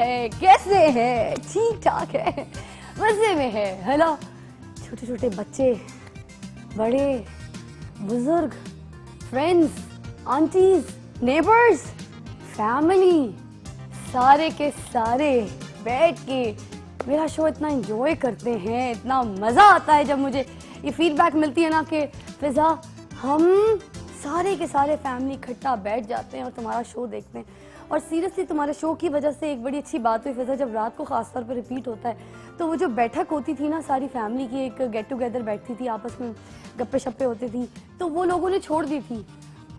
है, कैसे है? ठीक ठाक है, मजे में है, है ना? छोटे छोटे बच्चे, बड़े, बुजुर्ग, फ्रेंड्स, आंटीज, नेबर्स, फैमिली, सारे के सारे बैठ के मेरा शो इतना एंजॉय करते हैं, इतना मज़ा आता है जब मुझे ये फीडबैक मिलती है ना कि फिजा हम सारे के सारे फैमिली इकट्ठा बैठ जाते हैं और तुम्हारा शो देखते हैं। और सीरियसली तुम्हारे शो की वजह से एक बड़ी अच्छी बात हुई फिजा, जब रात को ख़ास तौर पर रिपीट होता है तो वो जो बैठक होती थी ना, सारी फैमिली की एक गेट टुगेदर बैठती थी, आपस में गप्पे शप्पे होती थी, तो वो लोगों ने छोड़ दी थी।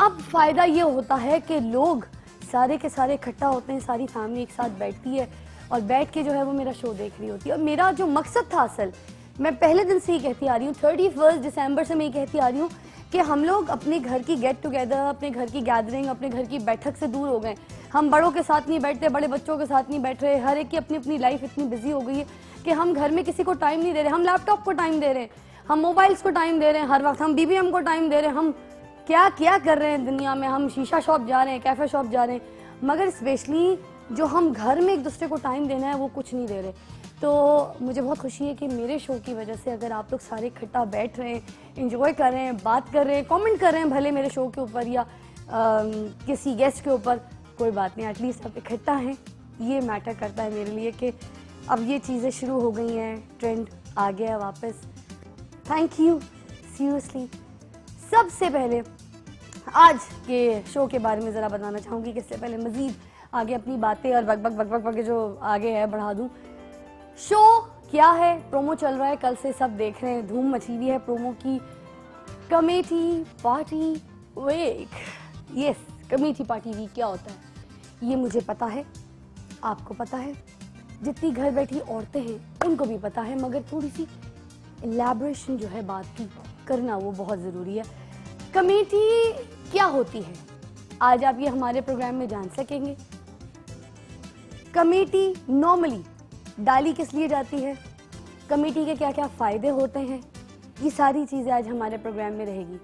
अब फ़ायदा ये होता है कि लोग सारे के सारे इकट्ठा होते हैं, सारी फैमिली एक साथ बैठती है और बैठ के जो है वो मेरा शो देख रही होती है। और मेरा जो मकसद था असल, मैं पहले दिन से ही कहती आ रही हूँ, 31 दिसंबर से मैं ये कहती आ रही हूँ कि हम लोग अपने घर की गेट टुगेदर, अपने घर की गैदरिंग, अपने घर की बैठक से दूर हो गए। हम बड़ों के साथ नहीं बैठते, बड़े बच्चों के साथ नहीं बैठ रहे, हर एक की अपनी अपनी लाइफ इतनी बिजी हो गई है कि हम घर में किसी को टाइम नहीं दे रहे। हम लैपटॉप को टाइम दे रहे हैं, हम मोबाइल्स को टाइम दे रहे हैं, हर वक्त हम BBM को टाइम दे रहे हैं, हम क्या क्या कर रहे हैं दुनिया में, हम शीशा शॉप जा रहे हैं, कैफ़े शॉप जा रहे हैं, मगर स्पेशली जो हम घर में एक दूसरे को टाइम देना है वो कुछ नहीं दे रहे। तो मुझे बहुत खुशी है कि मेरे शो की वजह से अगर आप लोग सारे इकट्ठा बैठ रहे हैं, एंजॉय कर रहे हैं, बात कर रहे हैं, कमेंट कर रहे हैं भले मेरे शो के ऊपर या किसी गेस्ट के ऊपर, कोई बात नहीं, एटलीस्ट आप इकट्ठा हैं, ये मैटर करता है मेरे लिए कि अब ये चीज़ें शुरू हो गई हैं, ट्रेंड आ गया वापस। Thank you seriously. सबसे पहले आज के शो के बारे में ज़रा बताना चाहूँगी, इससे पहले मज़ीद आगे अपनी बातें और बक बक बक जो आगे है बढ़ा दूँ। शो क्या है, प्रोमो चल रहा है, कल से सब देख रहे हैं, धूम मची हुई है प्रोमो की। Committee party week, yes, committee party week क्या होता है ये मुझे पता है, आपको पता है, जितनी घर बैठी औरतें हैं उनको भी पता है, मगर थोड़ी सी एलैबोरेशन जो है बात की करना वो बहुत ज़रूरी है। कमेटी क्या होती है आज आप ये हमारे प्रोग्राम में जान सकेंगे। कमेटी नॉर्मली डाली किस लिए जाती है, कमेटी के क्या क्या फ़ायदे होते हैं, ये सारी चीज़ें आज हमारे प्रोग्राम में रहेगी।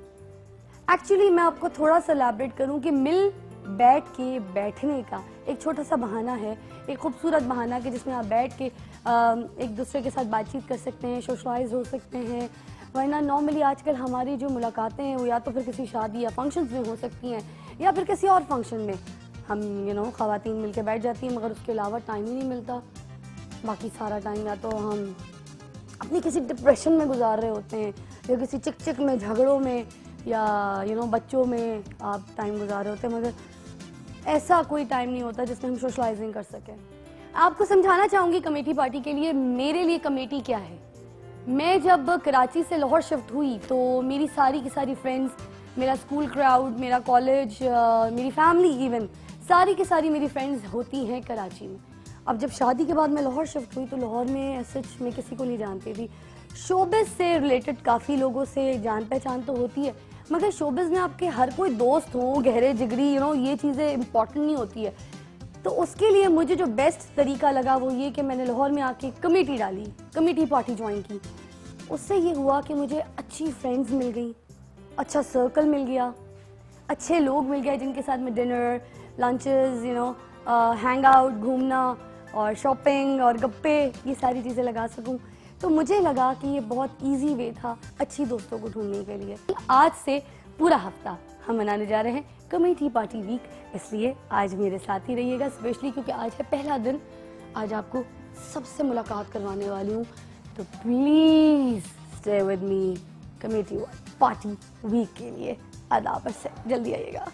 एक्चुअली मैं आपको थोड़ा सा एलैबोरेट करूं कि मिल बैठ के बैठने का एक छोटा सा बहाना है, एक खूबसूरत बहाना कि जिसमें आप बैठ के एक दूसरे के साथ बातचीत कर सकते हैं, सोशलाइज हो सकते हैं। वरना नॉर्मली आजकल हमारी जो मुलाकातें हैं वो या तो फिर किसी शादी या फंक्शंस में हो सकती हैं या फिर किसी और फंक्शन में हम ख़वातीन मिल के बैठ जाती हैं, मगर उसके अलावा टाइम ही नहीं मिलता। बाकी सारा टाइम या तो हम अपनी किसी डिप्रेशन में गुजार रहे होते हैं या किसी चिक चिक में, झगड़ों में या बच्चों में आप टाइम गुजार रहे होते हैं, मगर ऐसा कोई टाइम नहीं होता जिसमें हम सोशलाइजिंग कर सकें। आपको समझाना चाहूँगी कमेटी पार्टी के लिए, मेरे लिए कमेटी क्या है। मैं जब कराची से लाहौर शिफ्ट हुई तो मेरी सारी की सारी फ्रेंड्स, मेरा स्कूल क्राउड, मेरा कॉलेज, मेरी फैमिली, इवन सारी की सारी मेरी फ्रेंड्स होती हैं कराची में। अब जब शादी के बाद मैं लाहौर शिफ्ट हुई तो लाहौर में सच में किसी को नहीं जानती थी। शोबिज़ से रिलेटेड काफ़ी लोगों से जान पहचान तो होती है, मगर शोबिज़ में आपके हर कोई दोस्त हो, गहरे जिगरी, ये चीज़ें इम्पॉर्टेंट नहीं होती है। तो उसके लिए मुझे जो बेस्ट तरीका लगा वो ये कि मैंने लाहौर में आके कमेटी डाली, कमेटी पार्टी ज्वाइन की। उससे ये हुआ कि मुझे अच्छी फ्रेंड्स मिल गई, अच्छा सर्कल मिल गया, अच्छे लोग मिल गए जिनके साथ मैं डिनर, लंचेस, हैंग आउट, घूमना और शॉपिंग और गप्पे, ये सारी चीज़ें लगा सकूं। तो मुझे लगा कि ये बहुत इजी वे था अच्छी दोस्तों को ढूंढने के लिए। आज से पूरा हफ्ता हम मनाने जा रहे हैं कमेटी पार्टी वीक, इसलिए आज मेरे साथ ही रहिएगा, स्पेशली क्योंकि आज है पहला दिन। आज आपको सबसे मुलाकात करवाने वाली हूँ, तो please stay with me committee party week के लिए। अदाब से जल्दी आइएगा।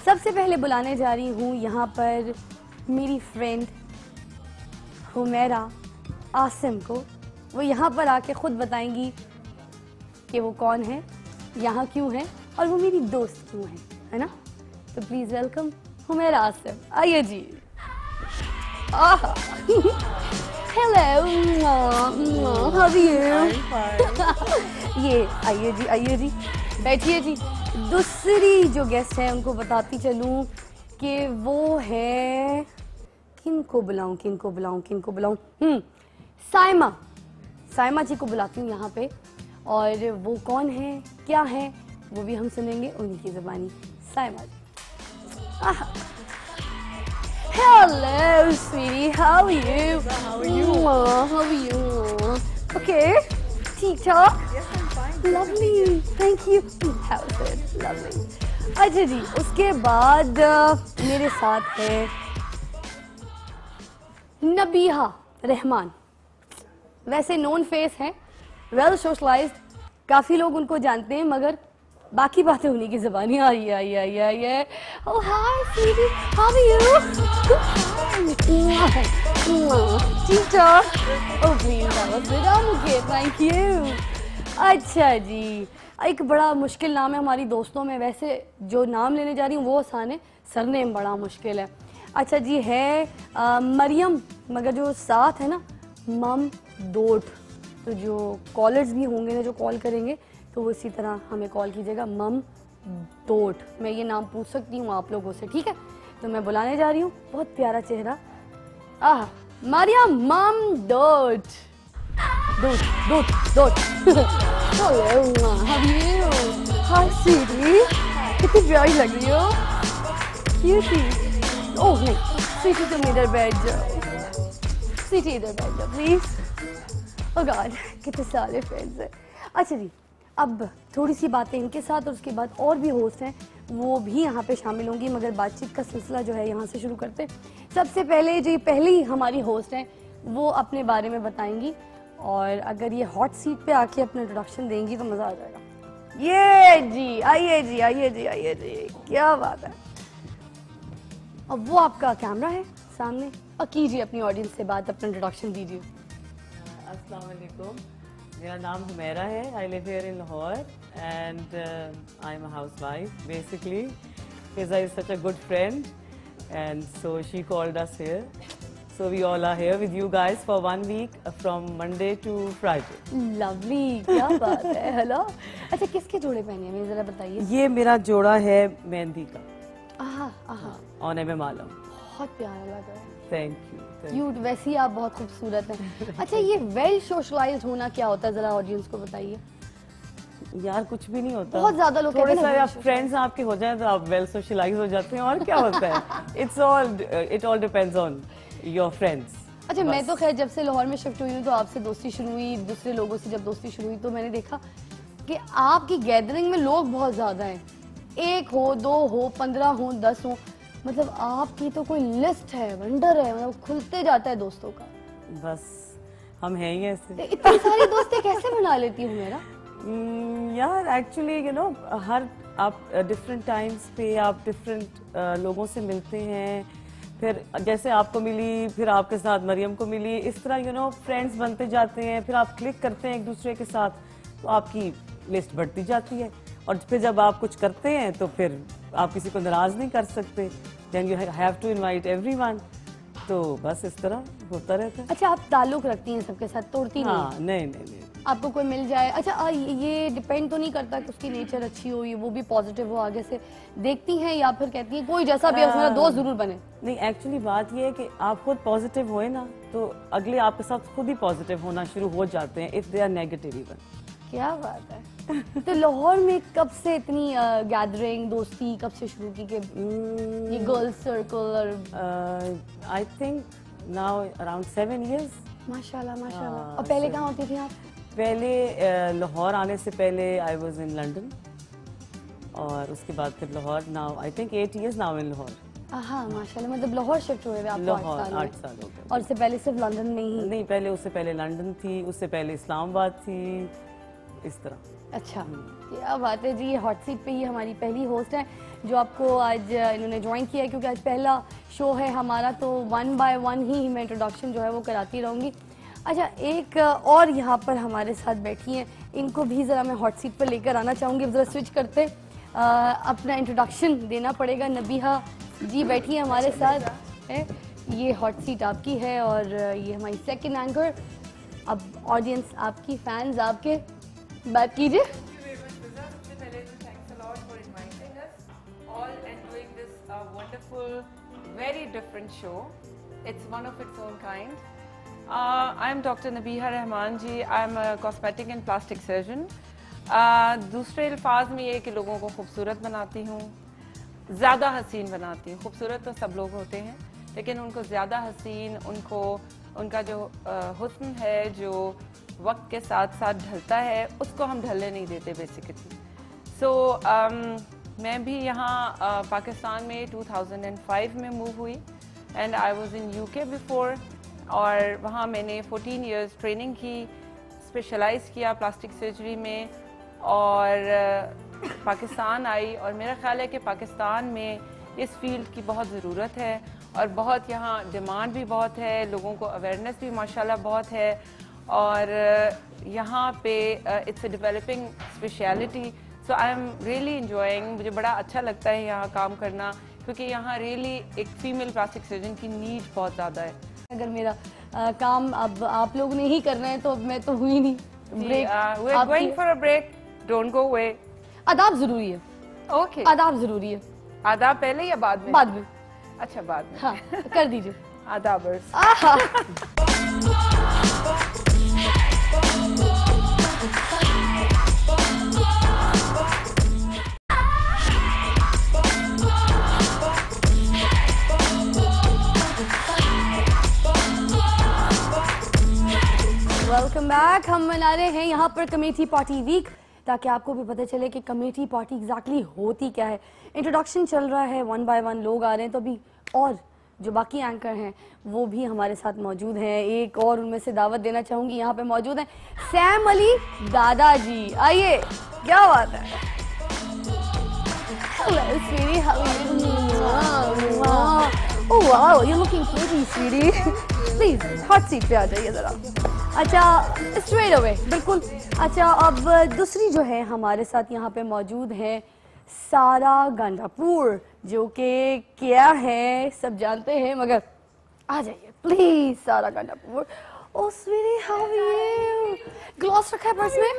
सबसे पहले बुलाने जा रही हूँ यहाँ पर मेरी फ्रेंड हुमैरा आसिम को। वो यहाँ पर आके खुद बताएंगी कि वो कौन है, यहाँ क्यों है और वो मेरी दोस्त क्यों है ना। तो प्लीज़ वेलकम हुमैरा आसिम। आइए जी। Hello, how are you? ये आइए जी, बैठिए जी। दूसरी जो गेस्ट है उनको बताती चलूँ कि वो है किनको बुलाऊं, किनको बुलाऊं, किनको बुलाऊं? साइमा, साइमा जी को बुलाती हूँ यहाँ पे, और वो कौन है, क्या है, वो भी हम सुनेंगे उन्हीं की ज़बानी। साइमा जी। Hello, sweetie. How are you? How are you? How are you? Okay. ठीक ठाक? Yes, I'm fine. Lovely. Thank you. How is it? Lovely. अच्छा जी, उसके बाद मेरे साथ है नबीहा रहमान। वैसे नोन फेस है, वेल सोशलाइज्ड, काफ़ी लोग उनको जानते हैं, मगर बाकी बातें उन्हीं की ज़बानी। आई ओह हाय स्वीटी, हाउ आर यू? ठीक ठाक? Oh please that was good, okay thank you. अच्छा जी, एक बड़ा मुश्किल नाम है हमारी दोस्तों में। वैसे जो नाम लेने जा रही हूँ वो आसान है, सरनेम बड़ा मुश्किल है। अच्छा जी, है मरियम, मगर जो साथ है ना मम डोट, तो जो कॉलर्स भी होंगे ना जो कॉल करेंगे तो वो इसी तरह हमें कॉल कीजिएगा, मम डोट। मैं ये नाम पूछ सकती हूँ आप लोगों से, ठीक है? तो मैं बुलाने जा रही हूँ, बहुत प्यारा चेहरा, आह मरियम मम डोट, डोट डोट डोट। Hello, how are you? Hi sweetie, कितनी प्यारी लग रही हो, क्यूटी। ओह नहीं, स्वीटी तुम इधर बैठ जाओ, स्वीटी इधर बैठ जाओ प्लीज। ओह गॉड, कितने सारे फ्रेंड्स हैं। अच्छा जी, अब थोड़ी सी बातें इनके साथ, और उसके बाद और भी होस्ट हैं वो भी यहाँ पे शामिल होंगी, मगर बातचीत का सिलसिला जो है यहाँ से शुरू करते हैं। सबसे पहले जो पहली हमारी होस्ट हैं वो अपने बारे में बताएंगी, और अगर ये हॉट सीट पे आके अपना इंट्रोडक्शन देंगी तो मज़ा आ जाएगा। ये जी, आइए जी, आइए जी, आइए जी, क्या बात है। अब वो आपका कैमरा है सामने, और कीजिए अपनी ऑडियंस से बात, अपना इंट्रोडक्शन दीजिए। अस्सलाम वालेकुम, मेरा नाम हुमैरा है। I live here in Lahore and I am a housewife basically. Fiza is such a good friend and so she called us here. So we all are here with you guys for 1 week from Monday to Friday. Lovely, क्या बात है। Hello, अच्छा किसके जोड़े पहने हैं, जरा बताइए। ये मेरा जोड़ा है मेहंदी का, आहा आहा, ऑन एम मालम। बहुत प्यारा लग रहा है। Thank you. क्यूट, वैसे ही आप बहुत खूबसूरत हैं। अच्छा, ये वेल सोशलाइज्ड होना क्या होता है, जरा ऑडियंस को बताइए। यार कुछ भी नहीं होता, बहुत ज्यादा लोग थोड़े कहते हैं सारे ना, आप फ्रेंड्स आपके हो जाए तो आप वेल सोशलाइज हो जाते हैं, और क्या होता है। It all depends on your friends. अच्छा, मैं तो खैर जब से लाहौर में शिफ्ट हुई हूँ तो आपसे दोस्ती शुरू हुई, दूसरे लोगों से जब दोस्ती शुरू हुई तो मैंने देखा कि आपकी गैदरिंग में लोग बहुत ज्यादा हैं। 1 हो, 2 हो, 15 हो, 10 हो, मतलब आपकी तो कोई लिस्ट है, वंडर है, मतलब खुलते जाता है दोस्तों का। बस हम हैं ही ऐसे। इतनी सारी दोस्तें कैसे बना लेती हूँ मेरा? यार एक्चुअली यू नो, हर आप डिफरेंट टाइम्स पे आप डिफरेंट लोगों से मिलते हैं, फिर जैसे आपको मिली, फिर आपके साथ मरियम को मिली, इस तरह यू नो फ्रेंड्स बनते जाते हैं, फिर आप क्लिक करते हैं एक दूसरे के साथ, तो आपकी लिस्ट बढ़ती जाती है, और फिर जब आप कुछ करते हैं तो फिर आप किसी को नाराज नहीं कर सकते, then you have to invite everyone, तो बस इस तरह होता रहता है। अच्छा, आप ताल्लुक रखती हैं सबके साथ, तोड़ती नहीं? हाँ, नहीं, आपको कोई मिल जाए, अच्छा ये डिपेंड तो नहीं करता कि उसकी नेचर अच्छी हो, ये वो भी पॉजिटिव हो, आगे से देखती हैं, या फिर कहती हैं कोई जैसा भी है उसमें दोस्त जरूर बने? नहीं, एक्चुअली बात ये है कि आप खुद पॉजिटिव होए ना तो अगले आपके साथ खुद ही पॉजिटिव होना शुरू हो जाते हैं, if they are negative even. क्या बात है। तो लाहौर में कब से इतनी गैदरिंग, दोस्ती कब से शुरू की कि ये गर्ल्स सर्कल? और I think now around 7 years। माशाल्लाह माशाल्लाह। और पहले कहाँ होती थी आप? पहले लाहौर आने से पहले आई वाज इन लंदन, और उसके बाद फिर Lahore, now I think 8 years now in Lahore. हाँ माशाल्लाह, मतलब लाहौर शिफ्ट हुए आप लाहौर 8 साल हो गए। और उससे पहले सिर्फ लंदन में ही? नहीं, पहले उससे पहले लंदन थी, उससे पहले इस्लामाबाद थी, इस तरह। अच्छा, क्या बात है जी। ये हॉट सीट पे ही हमारी पहली होस्ट है जो आपको आज इन्होंने ज्वाइन किया है, क्योंकि आज पहला शो है हमारा, तो 1 by 1 ही मैं इंट्रोडक्शन जो है वो कराती रहूँगी। अच्छा, एक और यहाँ पर हमारे साथ बैठी हैं, इनको भी ज़रा मैं हॉट सीट पर लेकर आना चाहूँगी। ज़रा स्विच करते, अपना इंट्रोडक्शन देना पड़ेगा। नबीहा जी बैठी है हमारे साथ है, ये हॉट सीट आपकी है, और ये हमारी सेकंड एंकर। अब ऑडियंस आपकी, फैंस आपके, बात कीजिए। सबसे पहले तो thanks a lot for inviting us all and doing this wonderful very different show. It's one of its own kind. I'm Dr. Nabiha Rahman ji. I'm a cosmetic and plastic surgeon. दूसरे अल्फाज में ये कि लोगों को खूबसूरत बनाती हूँ, ज़्यादा हसीन बनाती हूँ. खूबसूरत तो सब लोग होते हैं, लेकिन उनको ज़्यादा हसीन, उनका जो हुस्न है जो वक्त के साथ साथ ढलता है, उसको हम ढलने नहीं देते बेसिकली. सो मैं भी यहाँ पाकिस्तान में 2005 में मूव हुई and I was in UK before, और वहाँ मैंने 14 इयर्स ट्रेनिंग की, स्पेशलाइज किया प्लास्टिक सर्जरी में, और पाकिस्तान आई. और मेरा ख्याल है कि पाकिस्तान में इस फील्ड की बहुत ज़रूरत है और बहुत यहाँ डिमांड भी बहुत है, लोगों को अवेयरनेस भी माशाल्लाह बहुत है, और यहाँ पे it's a developing speciality. So I am really enjoying. मुझे बड़ा अच्छा लगता है यहाँ काम करना, क्योंकि यहाँ रियली एक फीमेल प्लास्टिक सर्जन की नीड बहुत ज़्यादा है. अगर मेरा काम अब आप लोग ने ही करना है तो अब मैं तो हुई नहीं. Break, we are going for a break. Don't go away. आदाब जरूरी है. ओके, आदाब जरूरी है. आदाब पहले या बाद में? बाद में. अच्छा, बाद में. हाँ, कर दीजिए. आदाबर्स. Welcome back. हम मना रहे हैं यहाँ पर कमेटी पार्टी वीक, ताकि आपको भी पता चले कि कमेटी पार्टी एग्जैक्टली होती क्या है. इंट्रोडक्शन चल रहा है, 1 बाय 1 लोग आ रहे हैं, तो अभी और जो बाकी एंकर हैं वो भी हमारे साथ मौजूद हैं. एक और उनमें से दावत देना चाहूँगी, यहाँ पे मौजूद हैं सैम अली दादाजी. आइए, क्या बात है. Hello, sweetie. How are you? Wow. Oh wow, you're looking pretty, sweetie. Please, hot seat पे आ जाइए जरा. अच्छा, straight away, बिल्कुल. अच्छा, अब दूसरी जो है हमारे साथ यहाँ पे मौजूद है सारा गंडापुर, जो कि क्या है सब जानते हैं, मगर आ जाइए प्लीज. सारा Gandapur. Oh sweetie, how are you? Gloss रखा है पर्स में?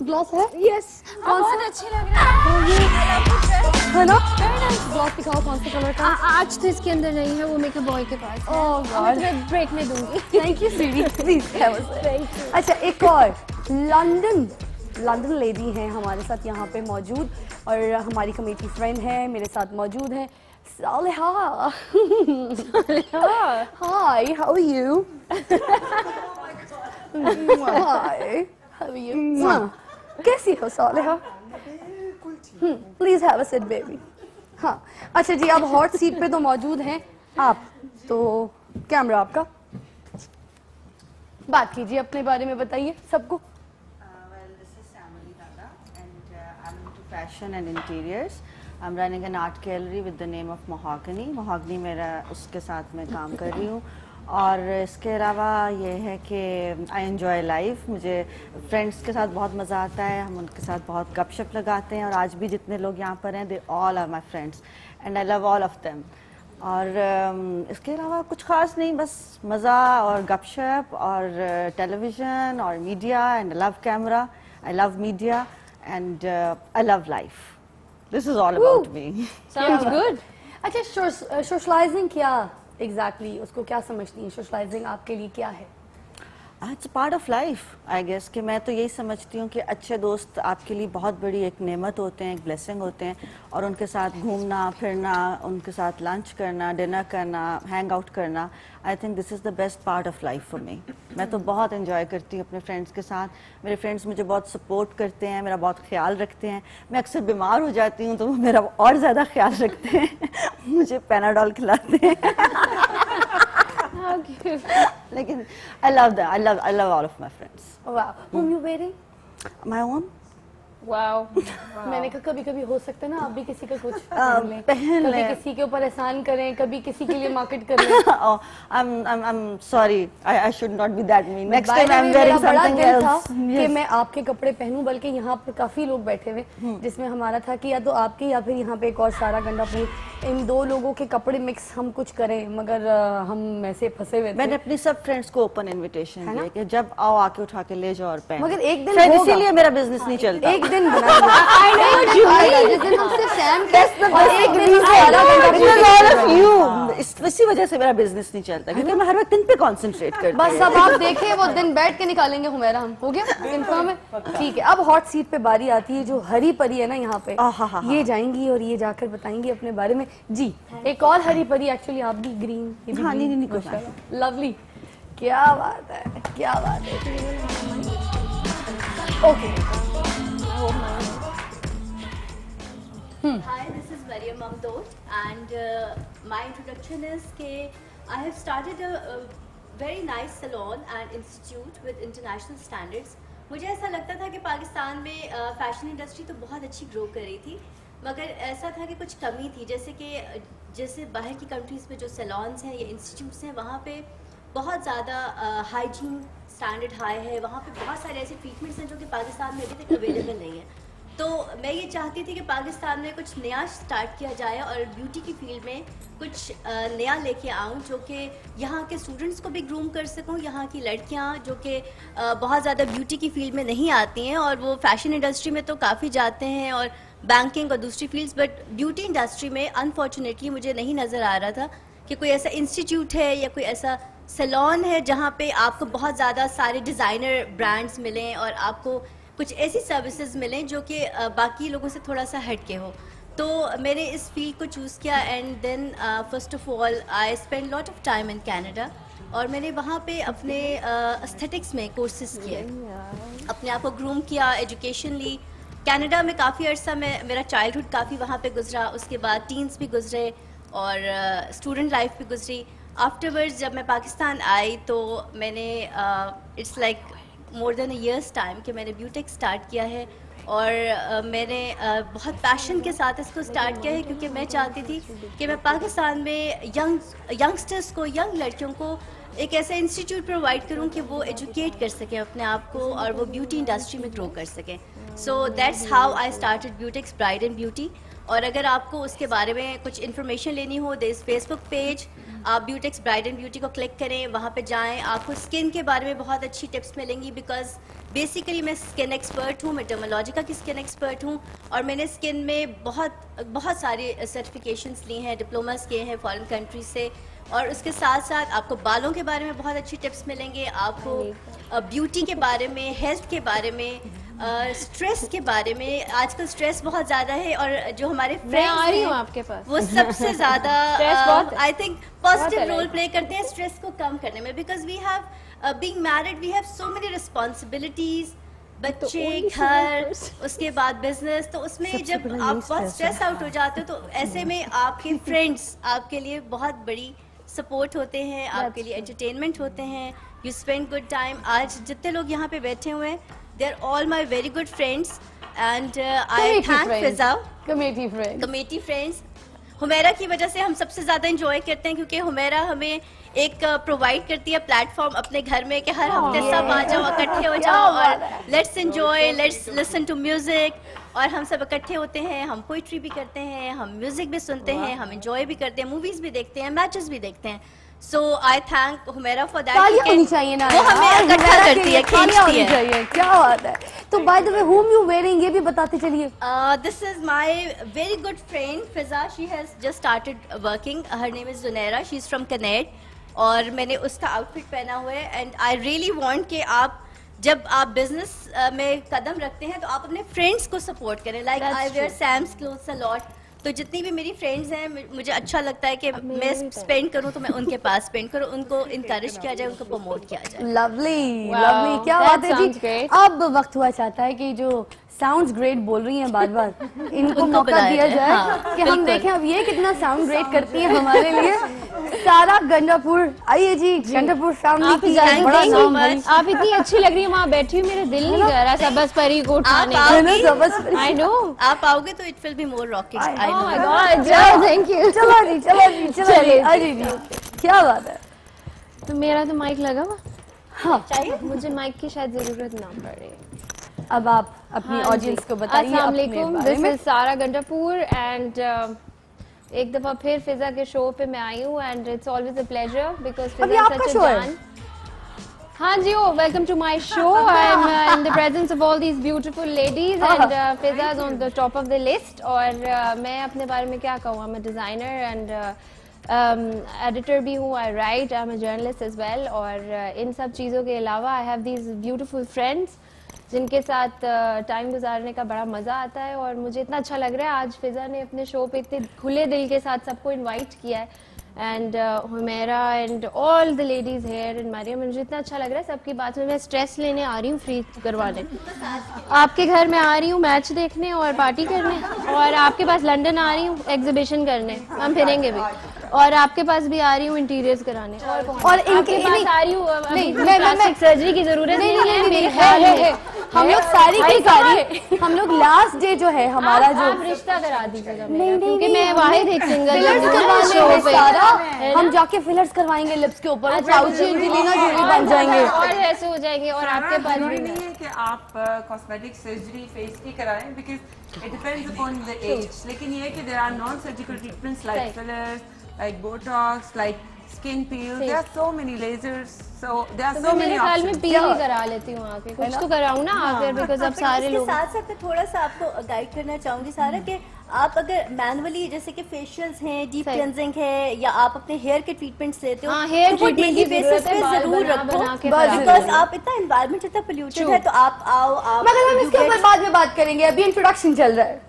ग्लॉस है? Yes. बहुत अच्छे लग रहे हैं. है ना? ग्लॉस दिखाओ कौन से कलर का. आज तो इसके अंदर नहीं है, वो मेरे बॉय के पास है. Oh God. मैं तुम्हें ब्रेक में दूंगी. Thank you sweetie. Please have a seat. Thank you. अच्छा, एक और लंदन लेडी हैं हमारे साथ यहाँ पे मौजूद, और हमारी कमेटी फ्रेंड है, मेरे साथ मौजूद है Saleha. Hi, how are you? Hi, how are you? कैसी हो Saleha? Please have a seat, baby. हाँ, अच्छा जी, आप हॉट सीट पे तो मौजूद हैं आप, तो कैमरा आपका. बात कीजिए, अपने बारे में बताइए सबको. Well, this is Samali Dada, and I'm into fashion and interiors. I'm running an art gallery with the name of Mahogany. Mahogany मेरा उसके साथ मैं काम कर रही हूँ. और इसके अलावा ये है कि आई एन्जॉय लाइफ. मुझे फ्रेंड्स के साथ बहुत मज़ा आता है, हम उनके साथ बहुत गपशप लगाते हैं, और आज भी जितने लोग यहाँ पर हैं, they all are my friends and I love all of them. और इसके अलावा कुछ ख़ास नहीं, बस मज़ा और गपशप और टेलीविज़न और media, and I love camera, I love media, and I love life. This is all about me. Sounds good. अच्छा, सोशलाइजिंग क्या एग्जैक्टली उसको क्या समझती हैं? सोशलाइजिंग आपके लिए क्या है? It's part of life, I guess. कि मैं तो यही समझती हूँ कि अच्छे दोस्त आपके लिए बहुत बड़ी एक नेमत होते हैं, एक ब्लेसिंग होते हैं, और उनके साथ घूमना फिरना, उनके साथ लंच करना, डिनर करना, हैंग आउट करना, आई think this is the best part of life for me. मैं तो बहुत एंजॉय करती हूँ अपने फ्रेंड्स के साथ. मेरे फ्रेंड्स मुझे बहुत सपोर्ट करते हैं, मेरा बहुत ख्याल रखते हैं. मैं अक्सर बीमार हो जाती हूँ तो वो मेरा और ज़्यादा ख्याल रखते हैं. मुझे पैनाडॉल खिलाते हैं. लेकिन I love them. I love all of my friends. Wow. Whom you wearing? My own? Wow. मैंने कहा कभी कभी हो सकता है ना आप भी किसी का कुछ पहन कभी लें. किसी के ऊपर एहसान करें, कभी किसी के लिए मार्केट कर लें. Oh, I'm sorry. I should not be that mean. Next By time the I'm way, wearing मेरा बड़ा something दिल था else. कि Yes. मैं आपके कपड़े पहनूं, बल्कि यहाँ पर काफी लोग बैठे हुए, जिसमें हमारा था कि या तो आपके या फिर यहाँ पे एक और सारा गंडापुर, इन दो लोगों के कपड़े मिक्स हम कुछ करें, मगर हम ऐसे फंसे हुए मैंने थे. अपनी सब फ्रेंड्स को ओपन इनविटेशन है ना? दिया कि जब आओ आके उठा के ले जाओ और पहन. मगर एक दिन शायद होगा. इसीलिए मेरा बिजनेस नहीं चलता. एक दिन बनाएंगे। जिस दिन हम सिर्फ सैम के और एक दिन सारा इसी वजह से मेरा बिजनेस नहीं चलता क्योंकि मैं हर वक्त इन पे कंसंट्रेट करती हूँ। बस अब आप देखें वो दिन बैठ के निकालेंगे हुमैरा हम। हो गया कंफर्म है? ठीक है, अब हॉट सीट पे बारी आती है। जो हरी परी है ना यहाँ पे, ये जाएंगी और ये जाकर बताएंगी अपने बारे में। जी, एक और हरी परी, एक्चुअली आप भी ग्रीन, ये भी ग्रीन। लवली, क्या बात है, क्या बात है। Okay, Hi, this is Mariam Mamdod, and my introduction is that I have started a very nice salon and institute with international standards. मुझे ऐसा लगता था कि पाकिस्तान में फैशन इंडस्ट्री तो बहुत अच्छी ग्रो कर रही थी, मगर ऐसा था कि कुछ कमी थी। जैसे बाहर की कंट्रीज़ में जो सैलॉन्स हैं या इंस्टीट्यूट्स हैं, वहाँ पे बहुत ज़्यादा हाइजीन स्टैंडर्ड हाई है। वहाँ पे बहुत सारे ऐसे ट्रीटमेंट्स हैं जो कि पाकिस्तान में अभी तक अवेलेबल नहीं है। तो मैं ये चाहती थी कि पाकिस्तान में कुछ नया स्टार्ट किया जाए और ब्यूटी की फील्ड में कुछ नया लेके आऊँ, जो कि यहाँ के स्टूडेंट्स को भी ग्रूम कर सकूँ। यहाँ की लड़कियाँ जो कि बहुत ज़्यादा ब्यूटी की फील्ड में नहीं आती हैं और वो फैशन इंडस्ट्री में तो काफ़ी जाते हैं और बैंकिंग और दूसरी फील्ड्स, बट ब्यूटी इंडस्ट्री में अनफॉर्चुनेटली मुझे नहीं नज़र आ रहा था कि कोई ऐसा इंस्टीट्यूट है या कोई ऐसा सैलॉन है जहाँ पे आपको बहुत ज़्यादा सारे डिज़ाइनर ब्रांड्स मिलें और आपको कुछ ऐसी सर्विसेज मिलें जो कि बाकी लोगों से थोड़ा सा हट के हो। तो मैंने इस फील्ड को चूज़ किया and then first of all I spend lot of time in Canada और मैंने वहाँ पे अपने एस्थेटिक्स में कोर्सेज किए, अपने आप को ग्रूम किया, एजुकेशन ली। कनाडा में काफ़ी अर्सा मेरा चाइल्डहुड काफ़ी वहाँ पे गुजरा, उसके बाद टीन्स भी गुजरे और स्टूडेंट लाइफ भी गुजरी। आफ्टरवर्ड्स जब मैं पाकिस्तान आई तो मैंने it's like more than a years time कि मैंने ब्यूटेक स्टार्ट किया है और मैंने बहुत पैशन के साथ इसको स्टार्ट किया है क्योंकि मैं चाहती थी कि मैं पाकिस्तान में यंगस्टर्स को, यंग लड़कियों को एक ऐसा इंस्टीट्यूट प्रोवाइड करूं कि वो एजुकेट कर सकें अपने आप को और वो ब्यूटी इंडस्ट्री में ग्रो कर सकें। So that's how I started Beautex bride and beauty. और अगर आपको उसके बारे में कुछ इन्फॉर्मेशन लेनी हो, देयर इज फेसबुक पेज, आप ब्यूटेक्स ब्राइड एंड ब्यूटी को क्लिक करें, वहाँ पे जाएं, आपको स्किन के बारे में बहुत अच्छी टिप्स मिलेंगी बिकॉज बेसिकली मैं स्किन एक्सपर्ट हूँ, मैं डर्मोलॉजिका की स्किन एक्सपर्ट हूँ और मैंने स्किन में बहुत सारी सर्टिफिकेशंस ली हैं, डिप्लोमास किए हैं फॉरेन कंट्री से। और उसके साथ साथ आपको बालों के बारे में बहुत अच्छी टिप्स मिलेंगे, आपको ब्यूटी के बारे में, हेल्थ के बारे में, स्ट्रेस के बारे में। आजकल स्ट्रेस बहुत ज़्यादा है और जो हमारे फ्रेंड्स हैं आपके पास वो सबसे ज़्यादा I think positive role play करते हैं स्ट्रेस को कम करने में because we have being married we have so many responsibilities, बच्चे, घर, उसके बाद बिजनेस। तो उसमें जब आप बहुत स्ट्रेस आउट हो जाते हो तो ऐसे में आपके फ्रेंड्स आपके लिए बहुत बड़ी सपोर्ट होते हैं, आपके लिए एंटरटेनमेंट होते हैं, यू स्पेंड गुड टाइम। आज जितने लोग यहाँ पे बैठे हुए हैं they are all my very good friends and I thank Fiza committee friends। Humaira की वजह से हम सबसे ज़्यादा इंजॉय करते हैं क्योंकि हुमैरा हमें एक प्रोवाइड करती है प्लेटफॉर्म अपने घर में कि हर हफ्ते सब आ जाओ, इकट्ठे हो जाओ और let's enjoy, let's listen to music. और हम सब इकट्ठे होते हैं, हम पोइट्री भी करते हैं, हम म्यूजिक भी सुनते हैं, हम इंजॉय भी करते हैं, मूवीज भी देखते हैं, मैचेस भी देखते हैं। So I thank Humaira for that। होनी चाहिए ना, वो हमें इकट्ठा करती है, खींचती है। क्या बात है। तो by the way whom you wearing ये भी बताते चलिए। This is my very good friend Fiza, she has just started working, her name is Zunaira, she is from Canada और मैंने उसका आउटफिट पहना हुआ है एंड आई रियली वांट कि आप जब आप बिजनेस में कदम रखते हैं तो आप अपने फ्रेंड्स को सपोर्ट करें। Like I wear Sam's clothes a lot, तो जितनी भी मेरी फ्रेंड्स हैं मुझे अच्छा लगता है कि मैं स्पेंड करूं तो मैं उनके पास स्पेंड करूं, उनको इनकरेज किया जाए, उनको प्रमोट किया जाए। लवली लवली, क्या बात है जी। अब वक्त हुआ चाहता है कि जो साउंड्स ग्रेट बोल रही हैं बार बार, इनको मौका दिया जाए कि हम देखें अब ये कितना साउंड ग्रेट करती है हमारे लिए। सारा गंडापुर, आइए जी, गंडापुर फैमिली की बड़ा नाम है। आप इतनी अच्छी लग रही है, वहाँ बैठी हूँ, मेरा दिल नहीं कर रहा सबस परी को उठाने का। आई नो आप आओगे तो it will be more rocking. I know, thank you. चलो जी, अजी जी, क्या बात है। तो मेरा तो माइक लगा हुआ, हाँ चाहिए मुझे माइक की शायद जरूरत ना पड़े। अब आप अपनी ऑडियंस को बताइए। अस्सलाम वालेकुम, दिस इज सारा गंडापुर एंड एक दफा फिर फिजा के शो पे मैं आई हूँ and it's always a pleasure because Fiza such a जान। हाँ जी, welcome to my show. I'm in the presence of all these beautiful ladies and Fiza is on the top of the list. और मैं अपने बारे में क्या कहूँ? I'm a designer and editor भी हूँ. I write. I'm a journalist as well. और इन सब चीज़ों के अलावा I have these beautiful friends जिनके साथ टाइम गुजारने का बड़ा मज़ा आता है और मुझे इतना अच्छा लग रहा है आज फिजा ने अपने शो पे इतने खुले दिल के साथ सबको इनवाइट किया है and Humaira and all the ladies here and Maryam, मुझे इतना अच्छा लग रहा है सबकी बात में। मैं स्ट्रेस लेने आ रही हूँ, फ्री करवाने आपके घर में आ रही हूँ, मैच देखने और पार्टी करने, और आपके पास लंदन आ रही हूँ एग्जीबिशन करने, हम फिरेंगे भी, और आपके पास भी आ रही हूँ इंटीरियर्स कराने, और इनके पास आ रही हूँ प्लास्टिक सर्जरी की जरूरत नहीं है मेरे ख्याल में। हम लोग सारी की सारी हम लोग लास्ट डे जो है हमारा जो आप रिश्ता करा दीजिएगा मेरा, क्योंकि मैं वाहिद एक सिंगल सारा हम जाके फिलर्स करवाएंगे लिप्स के ऊपर, प्राउची एंजेलिना जोली बन जाएंगे और ऐसे हो जाएंगे। और आपके पास जरूरी नहीं है कि आप कॉस्मेटिक सर्जरी फेस की कराएं, because it depends upon the age, लेकिन ये है कि there are non surgical treatments like fillers, like Botox, like skin peels. There are so many lasers, so there are so many options. मेरे ख्याल में पील ही करा लेती हूँ आके, कुछ तो कराऊँ ना आकर, बिकॉज अब सारे लोग। साथ साथ थोड़ा सा आपको गाइड करना चाहूंगी सारा कि आप अगर मैनुअली जैसे कि फेशियल्स हैं, डीप क्लेंजिंग है, या आप अपने हेयर के ट्रीटमेंट्स लेते हो, हेयर तो डेली बेसिस पे जरूर रखो, बिकॉज आप इतना एनवायरनमेंट इतना पोल्यूटेड है, तो आप आओ मगर हम इसके ऊपर बाद में बात करेंगे, अभी इंट्रोडक्शन चल रहा है।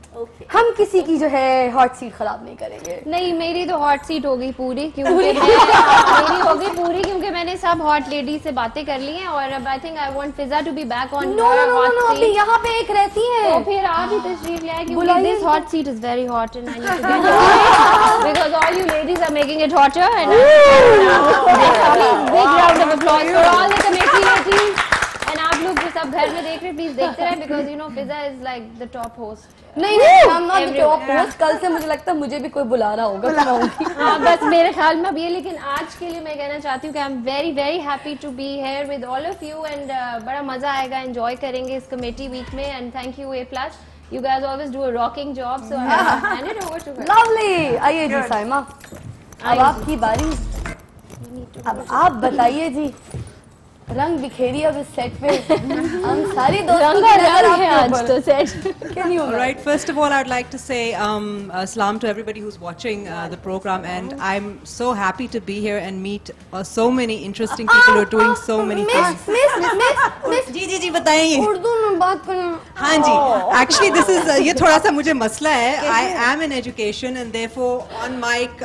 हम किसी की जो है हॉट सीट खराब नहीं करेंगे। नहीं, मेरी तो हॉट सीट होगी पूरी, क्योंकि मेरी होगी पूरी क्योंकि मैंने सब हॉट लेडी से बातें कर ली हैं, और अब I think I want Fiza to be back on no अभी यहाँ पे एक रहती है, तो फिर आप ही तशरीफ ले आए, क्योंकि this hot seat is very hot and I need to get because all you ladies are making it hotter and big round of applause for all the committee ladies. And आप लोग जो सब घर में देख रहे हैं प्लीज देखते रहें, because you know Fiza is like the top host. नहीं हम नॉट द टॉप होस्ट, कल से मुझे लगता है मुझे भी कोई बुला रहा होगा, बुलाऊंगी। हाँ बस मेरे ख्याल में अब ये, लेकिन आज के लिए मैं कहना चाहती हूँ कि I am very very happy to be here with all of you and बड़ा मजा आएगा, एंजॉय करेंगे इस कमेटी वीक में, and thank you A+, you guys always do a rocking job, so I hand it over to her. Lovely. आइए जी साइमा, अब आपकी बारी, अब आप बताइए जी, रंग बिखेरी अब इस सेट पे हम सारी दोस्तों की नजर आप पे आज तो set can you right, first of all I'd like to say salam to everybody who's watching the program, and I'm so happy to be here and meet so many interesting people who are doing so many things. Miss ji बताइए, उर्दू में बात करना। हाँ जी, actually this is ये थोड़ा सा मुझे मसला है, I am in education and therefore on mic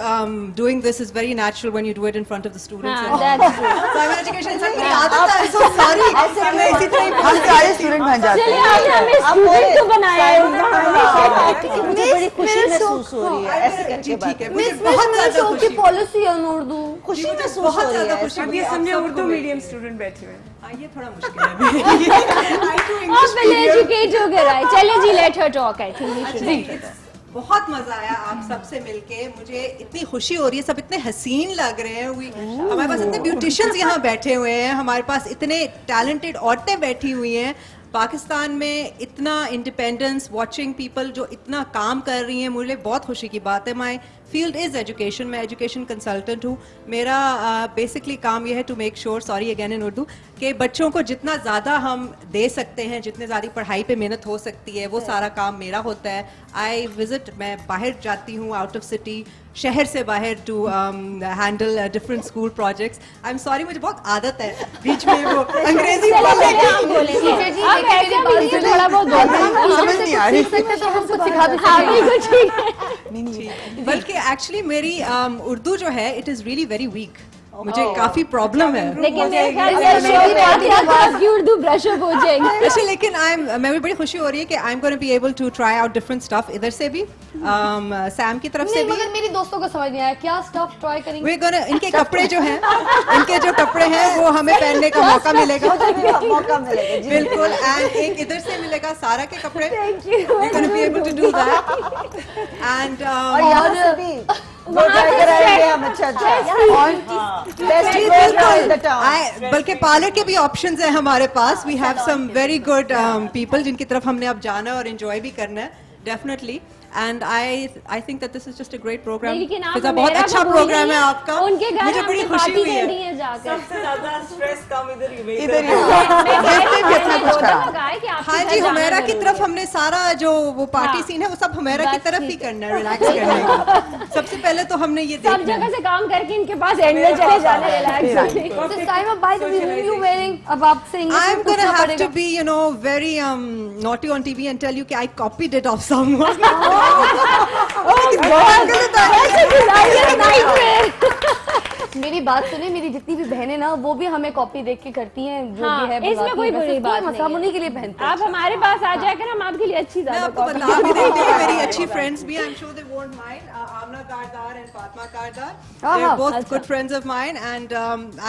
doing this is very natural when you do it in front of the students. That's true. So I'm in education, so sorry. हम सारे student बन जाते हैं। चलिए हमें student तो बनाया है, मुझे बड़ी खुशी महसूस हो रही है ऐसे करके बात। मिस मेरे शो की पॉलिसी है उर्दू, खुशी महसूस हो रही है। अब ये समझे उर्दू मीडियम स्टूडेंट बैठे हुए हैं, ये थोड़ा मुश्किल है। आप पहले एजुकेट हो गए, चलिए जी let her talk, I think बहुत मजा आया आप सबसे मिलके, मुझे इतनी खुशी हो रही है, सब इतने हसीन लग रहे हैं, हमारे पास इतने ब्यूटिशियंस यहाँ बैठे हुए हैं, हमारे पास इतने टैलेंटेड औरतें बैठी हुई हैं, पाकिस्तान में इतना इंडिपेंडेंस, वॉचिंग पीपल जो इतना काम कर रही हैं, मुझे बहुत खुशी की बात है। माई फील्ड इज़ एजुकेशन, मैं एजुकेशन कंसल्टेंट हूँ, मेरा बेसिकली काम यह है to make sure, sorry again in Urdu, कि बच्चों को जितना ज़्यादा हम दे सकते हैं, जितने ज़्यादा पढ़ाई पे मेहनत हो सकती है, वो सारा काम मेरा होता है। आई विजिट, मैं बाहर जाती हूँ आउट ऑफ सिटी, शहर से बाहर, to handle different school projects. I am sorry, मुझे बहुत आदत है बीच में वो अंग्रेजी थोड़ा बहुत समझ नहीं आ रही, तो हम कुछ सिखा भी सकते हैं। बल्कि एक्चुअली मेरी उर्दू जो है it is really very weak, मुझे काफी प्रॉब्लम है, लेकिन मेरे ख्याल से उर्दू ब्रश अप हो जाएंगे। अच्छा, लेकिन मैं भी बड़ी खुशी हो रही है कि I am gonna be able to try out different stuff, इधर से भी सैम की तरफ से भी। मगर मेरी दोस्तों को समझ नहीं आया क्या स्टफ ट्राई करेंगे। वे गोना, इनके कपड़े जो हैं, इनके जो कपड़े हैं वो हमें पहनने का मौका मिलेगा, मौका मिलेगा बिल्कुल, एंड एक इधर से मिलेगा सारा के कपड़े, we gonna be able to do that, and यहाँ से भी बल्कि पार्लर के भी ऑप्शंस हैं हमारे पास, we have some very good people जिनकी तरफ हमने अब जाना है और एंजॉय भी करना है definitely. And I think that this is just a great program. लेकिन आप फिजा बहुत अच्छा प्रोग्राम है आपका, उनके घर मुझे बड़ी खुशी हुई है। सबसे ज्यादा स्ट्रेस कम इधर ही इधर हाँ जी, हुमैरा की तरफ हमने सारा जो वो पार्टी सीन है वो सब हुमैरा की तरफ ही करना है, रिलैक्स करने का। सबसे पहले तो हमने ये सब जगह से काम करके इनके पास एंड में चले जाने relax. This time of by the way, whom you wearing? अब आपसे इंग्लिश I'm में gonna पूछना have पड़ेगा। to be, you know, very naughty on TV and tell you कि I copied it off someone. मेरी बात सुने, मेरी जितनी भी बहनें ना वो भी हमें कॉपी देख के करती हैं, जो हाँ, भी है इसमें कोई बुरी बात नहीं हम उन्हीं के लिए पहनते हैं। आप हमारे पास आ जाकर हम आपके लिए अच्छी मैं ज्यादा आपको कॉपी बता भी देती हूँ, मेरी अच्छी फ्रेंड्स भी, I'm sure they won't mind. Amna Kardar and Fatma Kardar, they're both good friends of mine, and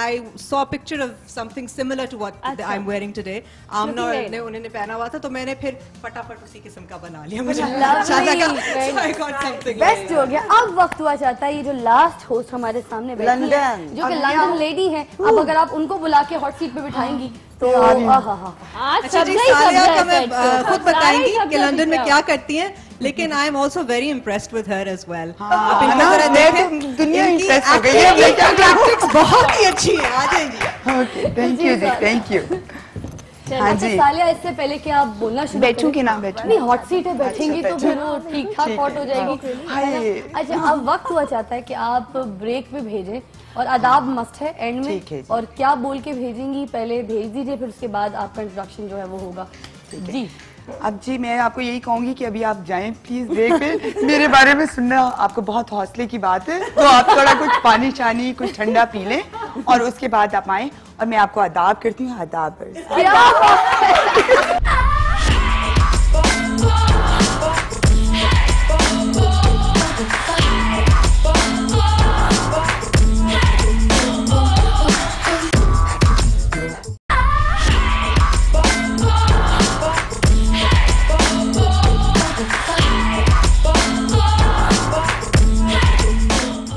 I saw a picture of something similar to what I'm wearing today. Amna ने उन्होंने पहना हुआ था, तो मैंने फिर फटाफट उसी किस्म का बना लिया, मुझे अच्छा लगा, so I got something. Best हो गया। अब वक्त हुआ चाहता है ये जो लास्ट होस्ट हमारे सामने बैठी है, जो कि लंदन लेडी है, अब अगर आप उनको बुला के हॉट सीट पे बिठाएंगी तो अच्छा जी, सालिया का मैं खुद बताएंगी कि लंदन में क्या करती हैं, लेकिन I am also very impressed with her as well. आप इनकी तरह देखें, दुनिया इनकी impressed हो गई है। acting tactics बहुत ही अच्छी है। आ जाएंगी। ओके, थैंक यू जी, थैंक यू। हाँ अच्छा जी, सालिया, इससे पहले कि आप बोलना शुरू बैठूं करें। कि ना बैठूं? नहीं, हॉट सीट है, बैठेंगी तो अच्छा, फिर वो ठीक ठाक हॉट हो जाएगी। हाय। अच्छा, अब वक्त हुआ चाहता है कि आप ब्रेक पे भेजें, और आदाब मस्ट है एंड में, ठीक है जी। और क्या बोल के भेजेंगी पहले भेज दीजिए, फिर उसके बाद आपका इंट्रोडक्शन जो है वो होगा। जी अब जी मैं आपको यही कहूंगी कि अभी आप जाएं प्लीज ब्रेक पे। मेरे बारे में सुनना आपको बहुत हौसले की बात है, तो आप थोड़ा कुछ पानी शानी कुछ ठंडा पी लें और उसके बाद आप आएं और मैं आपको आदाब करती हूँ। आदाब।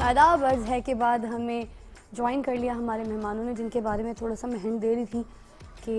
आदाब अर्ज है के बाद हमें ज्वाइन कर लिया हमारे मेहमानों ने, जिनके बारे में थोड़ा सा मैं हिंट दे रही थी कि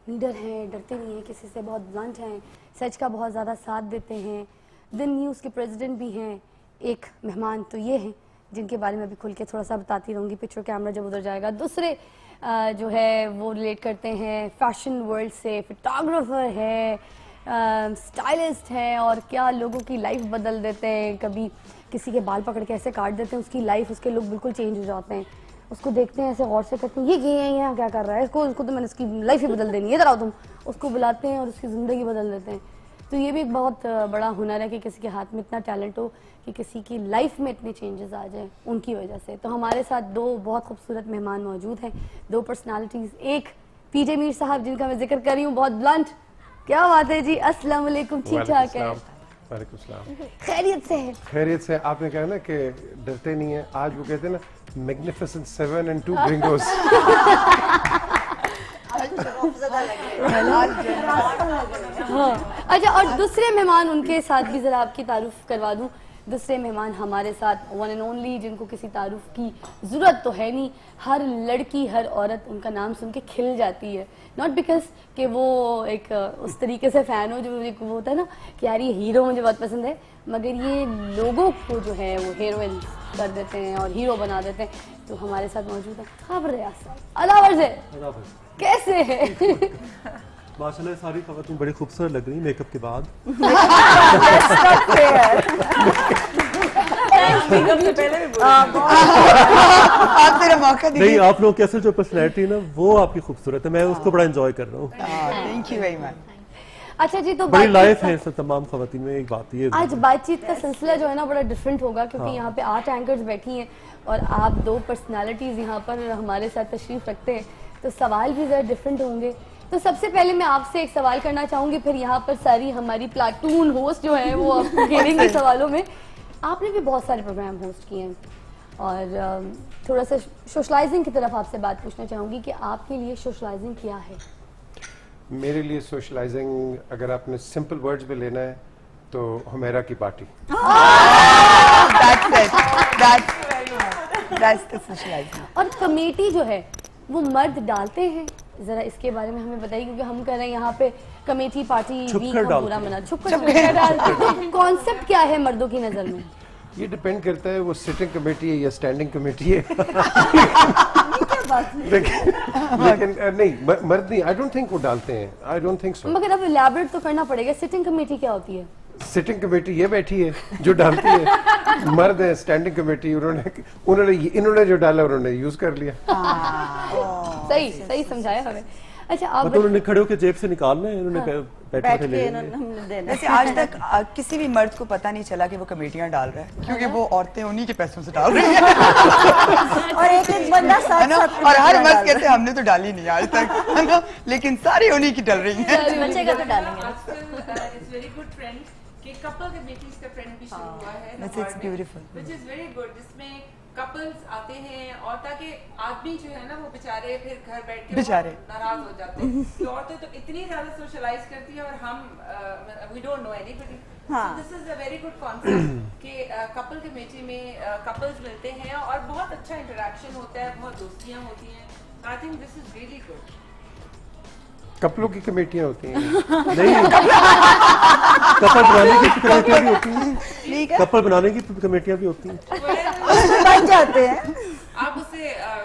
लीडर हैं, डरते नहीं हैं किसी से, बहुत ब्लंट हैं, सच का बहुत ज़्यादा साथ देते हैं, दिन न्यूज़ के प्रेसिडेंट भी हैं। एक मेहमान तो ये हैं जिनके बारे में अभी खुल के थोड़ा सा बताती रहूँगी, पिक्चर कैमरा जब उधर जाएगा। दूसरे जो है वो रिलेट करते हैं फैशन वर्ल्ड से, फोटोग्राफर है, स्टाइलिस्ट है, और क्या लोगों की लाइफ बदल देते हैं। कभी किसी के बाल पकड़ के ऐसे काट देते हैं, उसकी लाइफ, उसके लुक बिल्कुल चेंज हो जाते हैं। उसको देखते हैं ऐसे गौर से, करते हैं ये यहाँ क्या कर रहा है, इसको तो मैंने उसकी लाइफ ही बदल देनी है, इधर आओ तुम। उसको बुलाते हैं और उसकी ज़िंदगी बदल देते हैं। तो ये भी एक बहुत बड़ा हुनर है कि किसी के हाथ में इतना टैलेंट हो कि किसी की लाइफ में इतने चेंजेस आ जाए उनकी वजह से। तो हमारे साथ दो बहुत खूबसूरत मेहमान मौजूद हैं, दो पर्सनालिटीज़। एक पीजे मीर साहब, जिनका मैं जिक्र कर रही हूँ, बहुत ब्लंट। क्या बात है जी, अस्सलाम वालेकुम, ठीक ठाक है? वालेकुम सलाम। खैरियत से है? खैरियत से। आपने कहा ना कि डरते नहीं है, आज वो कहते हैं ना मैग्निफिसेंट 7 and 2 gringos। हाँ। अच्छा, और दूसरे मेहमान उनके साथ भी जरा आपकी तारुफ करवा दूं। दूसरे मेहमान हमारे साथ वन एंड ओनली, जिनको किसी तारुफ की ज़रूरत तो है नहीं, हर लड़की हर औरत उनका नाम सुन के खिल जाती है। नॉट बिकॉज कि वो एक उस तरीके से फ़ैन हो जो मुझे वो होता है ना कि यार ये हीरो मुझे बहुत पसंद है, मगर ये लोगों को जो है वो हीरोइन कर देते हैं और हीरो बना देते हैं। तो हमारे साथ मौजूद है खबर अलावर से। कैसे है? माशाल्लाह सारी खवातीन बड़ी खूबसूरत लग रही मेकअप के बाद। नहीं, आप लोग कैसे जो पर्सनैलिटी ना वो आपकी खूबसूरत है, मैं उसको बड़ा एंजॉय कर रहा हूँ। Thank you very much. अच्छा जी, तो बड़ी लाइफ है सब तमाम खवातीन में। एक बात ये आज बातचीत का सिलसिला जो है ना बड़ा डिफरेंट होगा, क्योंकि यहाँ पे 8 एंकर्स बैठी हैं और आप दो पर्सनालिटीज यहाँ पर हमारे साथ तशरीफ रखते हैं, तो सवाल भी ज़रा डिफरेंट होंगे। तो सबसे पहले मैं आपसे एक सवाल करना चाहूँगी, फिर यहाँ पर सारी हमारी प्लाटून होस्ट जो है वो आपको घेरेंगे सवालों में। आपने भी बहुत सारे प्रोग्राम होस्ट किए हैं और थोड़ा सा सोशलाइजिंग की तरफ आपसे बात पूछना चाहूँगी कि आपके लिए सोशलाइजिंग क्या है? मेरे लिए सोशलाइजिंग अगर आपने सिंपल वर्ड्स में लेना है तो हुमैरा की पार्टी। That's the socializing। और कमेटी जो है वो मर्द डालते हैं, जरा इसके बारे में हमें बताइए, क्योंकि हम कर रहे हैं यहाँ पे कमेटी पार्टी वीक हम पूरा मना छुपकर डालते। कॉन्सेप्ट क्या है मर्दों की नजर में? ये डिपेंड करता है वो सिटिंग कमेटी है या स्टैंडिंग कमेटी है। लेकिन नहीं, मर्द नहीं, आई डोंट थिंक वो डालते हैं, आई डोंट थिंक सो। मगर अब इलैबोरेट तो करना पड़ेगा, सिटिंग कमेटी क्या होती है? सिटिंग कमेटी ये बैठी है जो डालती है, मर्द है स्टैंडिंग कमेटी, इन्होंने जो डाला उन्होंने यूज कर लिया। सही सही समझाया हमें। अच्छा आप मतलब उन्होंने खड़े होकर जेब से निकालना है, उन्होंने बैठ के हमने देना। वैसे आज तक किसी भी मर्द को पता नहीं चला कि वो कमेटियां डाल रहा है, क्योंकि वो औरतें उन्हीं के पैसों से डाल रही हैं। और एक बंदा साथ और हर मर्द कहते हैं हमने तो डाली नहीं आज तक, है ना, लेकिन सारी उन्हीं की डल रही हैं। बच्चे का तो डालेंगे। इट्स वेरी गुड ट्रेंड कि कपल कमेटीज का ट्रेंड भी शुरू हुआ है, It's beautiful. Which is very good, जिसमें कपल्स आते हैं और ताकि आदमी जो है ना वो बेचारे फिर घर बैठ के बेचारे नाराज हो जाते हैं कि औरतें तो इतनी ज्यादा सोशलाइज करती हैं और हम we don't know anybody. This is a very good concept कि कपल कमेटी में कपल्स मिलते हैं और बहुत अच्छा इंटरेक्शन होता है, बहुत दोस्तियां होती हैं। I think this is really good. कपलों की कमेटियां होती हैं। नहीं, कपल बनाने की कमेटियां भी होती हैं, कपल बनाने की कमेटियां भी होती हैं, बन जाते हैं। आप उससे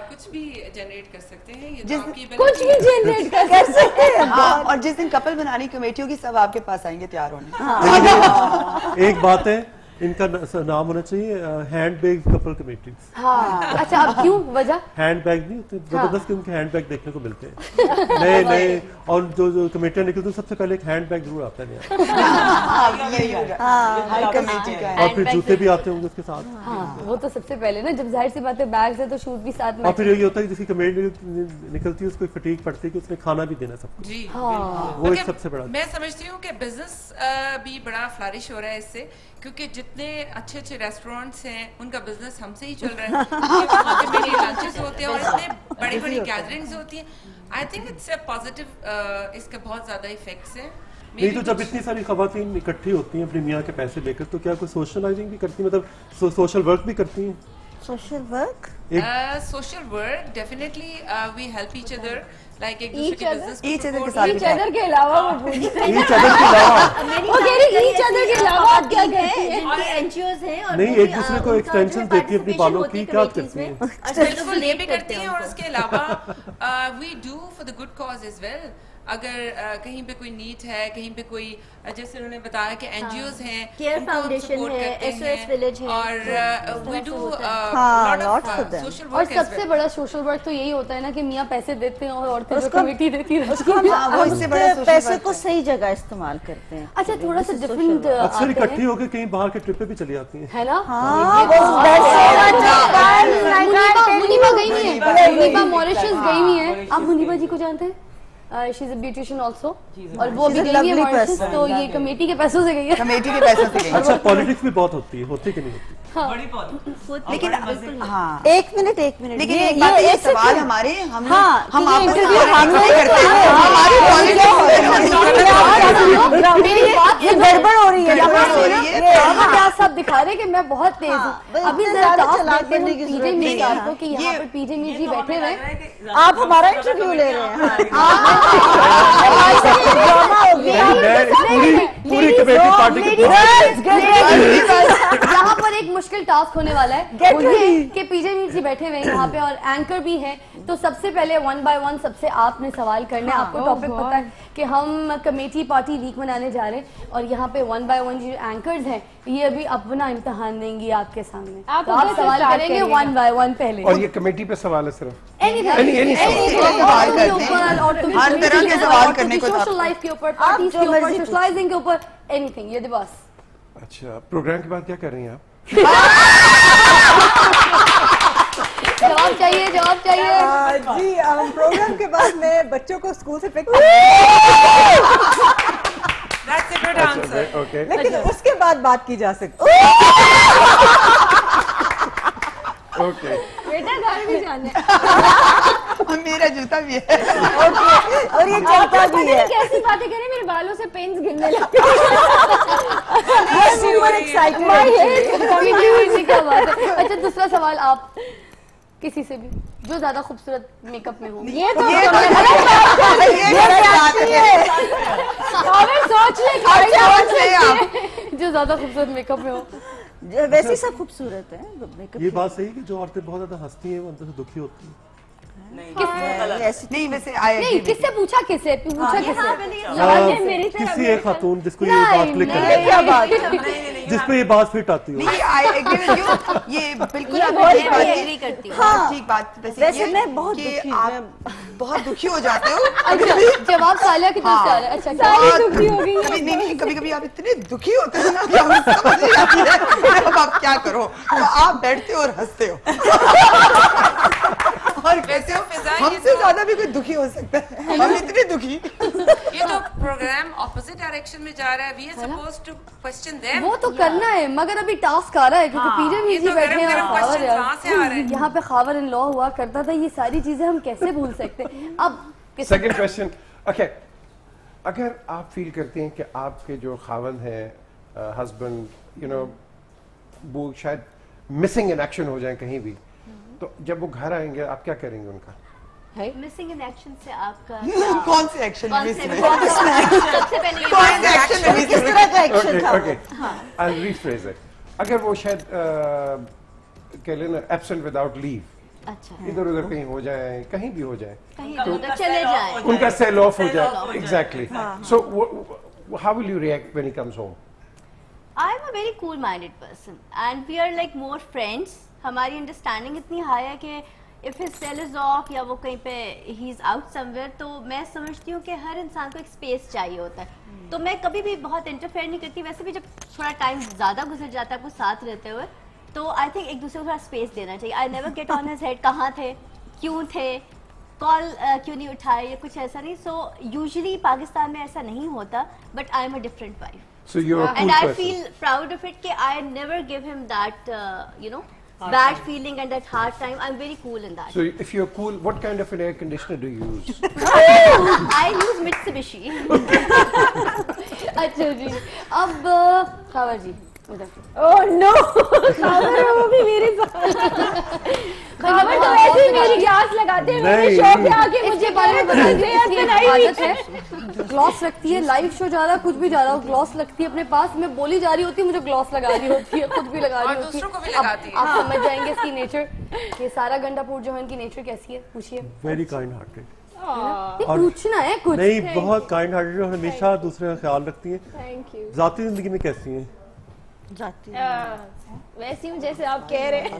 कुछ भी जनरेट कर सकते हैं, ये जिस तो आपकी कुछ भी जनरेट कर सकते हैं। हाँ, और जिस दिन कपल बनानी कमेटी होगी सब आपके पास आएंगे तैयार होने। एक बात है, इनका नाम होना चाहिए हैंड बैग कपल कमेटी। हाँ अच्छा, अब क्यों वजह? हैंड बैग नहीं होते, जबरदस्त उनके हैंड बैग देखने को मिलते हैं नए नए, और जो कमेटियां निकलती हैं सबसे पहले एक हैंड बैग जरूर आता है हर कमेटी का है। और फिर जूते भी आते होंगे उसके साथ। हाँ वो तो सबसे पहले ना, जब जाहिर सी बात है बैग से तो शूज भी साथ में। और फिर यही होता है कि जिसकी कमेटी निकलती है उसको फटीक पड़ती है कि उसने खाना भी देना सबको। जी वो एक सबसे बड़ा। मैं समझती हूँ कि बिजनेस भी बड़ा फ्लरिश हो रहा है इससे, क्योंकि जितने अच्छे अच्छे रेस्टोरेंट्स हैं उनका बिजनेस हमसे ही चल रहा है। मेरी लंचेस होते हैं और इतने बड़ी बड़ी गैदरिंग्स होती हैं। I think it's a positive, इसका बहुत ज्यादा इफेक्ट्स है। नहीं तो जब इतनी सारी खवातीन इकट्ठी होती हैं अपनी मियाँ के पैसे लेकर, तो क्या कोई सोशलाइजिंग भी करती है, मतलब सोशल वर्क भी करती हैं? Social work, social work definitely we help each other, like एक दूसरे के बिजनेस ईच अदर के साथ ईच अदर के अलावा वो पूछ रही ईच अदर के अलावा वो कह रही ईच अदर के अलावा आप क्या कहते हैं? जिनकी एनजीओज हैं और नहीं, वो एक दूसरे को एक्सटेंशन देती है अपनी बालों की, क्या करती है? बिल्कुल ये भी करती हैं, और उसके अलावा we do for the good cause as well. अगर कहीं पे कोई नीड है, कहीं पे कोई, जैसे उन्होंने बताया कि एनजीओज हैं, केयर फाउंडेशन है, एसओएस विलेज है, और वी डू हाँ, lots of them. सोशल और वर्क। सबसे बड़ा सोशल वर्क तो यही होता है ना कि मियाँ पैसे देते हैं और औरतें जो कमेटी देती है वो इससे बड़ा social पैसे work को है। सही जगह इस्तेमाल करते हैं। अच्छा थोड़ा सा डिफरेंट अक्सर इकट्ठी होकर कहीं बाहर के ट्रिप पे भी चली जाती हैं। है ना? मुनीबा गई हुई है, मुनीबा मॉरिशस गई हुई है। आप मुनीबा जी को जानते हैं? She is a beautician also, और वो भी गई है मॉरिशस, तो ये कमेटी के पैसों से गई है। कमेटी के पैसों से गई। अच्छा, पॉलिटिक्स भी बहुत होती है, होती कि नहीं होती? लेकिन हाँ, एक मिनट लेकिन एक बात है, सवाल हमारे हम आपस में इंटरव्यू नहीं करते हैं, हमारी मेरी बात ये गड़बड़ हो रही है। क्या सब दिखा रहे कि मैं बहुत तेज हूँ। अभी जरा चलाक बनने की पीजे मीर को कि यहाँ पर पीजे मीर जी बैठे हुए, आप हमारा इंटरव्यू ले रहे हैं। पूरी कमेटी पार्टी यहाँ पर एक मुश्किल टास्क होने वाला है, वो ये कि पीजे मीर जी बैठे हुए हैं यहाँ पे और एंकर भी हैं, तो सबसे पहले 1 by 1 सबसे आपने सवाल करने। आपको टॉपिक पता है कि हम कमेटी पार्टी वीक मनाने जा रहे हैं और यहाँ पे 1 by 1 जो एंकर्स हैं ये अभी अपना इम्तिहान देंगे आपके सामने। आप तो आप सवाल करेंगे 1 by 1 पहले। और ये कमेटी पे सवाल है सिर्फ? हर तरह के सवाल करने को सोशल लाइफ के ऊपर, पार्टीज के ऊपर, सोशलाइजिंग के ऊपर, एनीथिंग, ये बस। अच्छा, प्रोग्राम के बाद क्या कर रही हैं आप? जवाब चाहिए, जवाब चाहिए। जी, प्रोग्राम के बाद मैं बच्चों को स्कूल से pick That's a good answer. Okay, लेकिन उसके बाद बात की जा सकती है। ओके। बेटा घर भी जाना और मेरा जूता भी है। और ये चलता भी है। कैसी बातें करें, मेरे बालों से पेन्स गिरने लगते क्या बात है। अच्छा दूसरा सवाल आप। किसी से भी जो ज्यादा खूबसूरत मेकअप में हो। ये तो ये सोच ले आप जो ज्यादा खूबसूरत मेकअप में हो। वैसे सब खूबसूरत है मेकअप। ये बात सही है कि जो औरतें बहुत ज्यादा हंसती हैं वो अंदर से दुखी होती हैं। नहीं वैसे नहीं, किससे पूछा? किससे पूछा? किसी किसी एक खातून जिसको ये बात क्लिक कर क्या बात जिस पे ये बात फिट आती हो। नहीं, आई एग्री विद यू, ये बिल्कुल एग्री करती हूँ। हाँ ठीक बात। वैसे मैं बहुत दुखी, आप बहुत दुखी हो जाते हो। अच्छा, जवाब सालिया की तरफ से आ रहा है। अच्छा, बहुत दुखी हो गई। नहीं, कभी-कभी आप इतने दुखी होते हो ना कि हमें समझ नहीं आती है अब आप क्या करो। तो आप बैठते हो और हंसते हो और कहते हो हमसे ज्यादा भी कोई दुखी हो सकता है, हम इतने दुखी। ये तो प्रोग्राम ऑपोजिट डायरेक्शन में जा रहा है। We are supposed to question them. वो तो करना है, मगर अभी टास्क आ रहा है क्योंकि पीजे में जी बैठे हैं और खावर यार यहाँ पे खावर इन लॉ हुआ करता था। ये सारी चीजें हम कैसे भूल सकते हैं? अब सेकंड क्वेश्चन, ओके, अगर आप फील करते हैं कि आपके जो खावन है हस्बैंड, यू नो, वो शायद मिसिंग इन एक्शन हो जाए कहीं भी, तो जब वो घर आएंगे आप क्या करेंगे उनका? मिसिंग इन एक्शन से आपका कौन से एक्शन में? सबसे पहले कौन से एक्शन में? किस तरह का एक्शन था? Okay, I will rephrase it. अगर वो शायद कह लेना एब्सेंट विदाउट लीव, अच्छा इधर उधर कहीं हो जाए, कहीं भी हो जाए, कहीं उधर चले जाए, उनका सेल ऑफ हो जाए। Exactly. So how will you react when he comes home? I am a very cool minded person and we are like more friends. हमारी अंडरस्टैंडिंग इतनी हाई है कि if his cell is off या वो कहीं पे ही इज आउट समवेयर, तो मैं समझती हूँ कि हर इंसान को एक स्पेस चाहिए होता है। तो मैं कभी भी बहुत इंटरफेयर नहीं करती। वैसे भी जब थोड़ा टाइम ज्यादा गुजर जाता है आपको साथ रहते हुए, तो आई थिंक एक दूसरे को थोड़ा स्पेस देना चाहिए। I never get on his head कहाँ थे, क्यों थे, कॉल क्यों नहीं उठाए या कुछ ऐसा नहीं। सो यूजुअली पाकिस्तान में ऐसा नहीं होता, but I am a different wife So you're a cool and I person. feel proud of it कि I never give him that you know bad feeling and that hard time. I'm very cool in that. So if you're cool, what kind of an air conditioner do you use? I use Mitsubishi. अच्छा जी, अब खावर जी oh no, Khawar वो भी मेरे साथ। खावर तो ऐसे ही मेरी glass लगाते हैं मेरे शो पे आके मुझे बारे में बताते हैं। ग्लॉस रखती है, लाइव शो जा रहा, कुछ भी जा रहा हो, ग्लॉस लगती है अपने पास। मैं बोली जा रही होती हूँ, मुझे ग्लॉस लगा रही होती है, खुद भी लगा रही होती है। आप समझ जाएंगे इसकी नेचर कि सारा गंडापुर जो है इनकी नेचर कैसी है, पूछिए। Very kind hearted. पूछना है कुछ नहीं, बहुत काइंड हार्टेड और हमेशा दूसरे का ख्याल रखती हैं। Thank you. जाती जिंदगी में कैसी हैं? वैसी हूँ जैसे आप कह रहे हैं।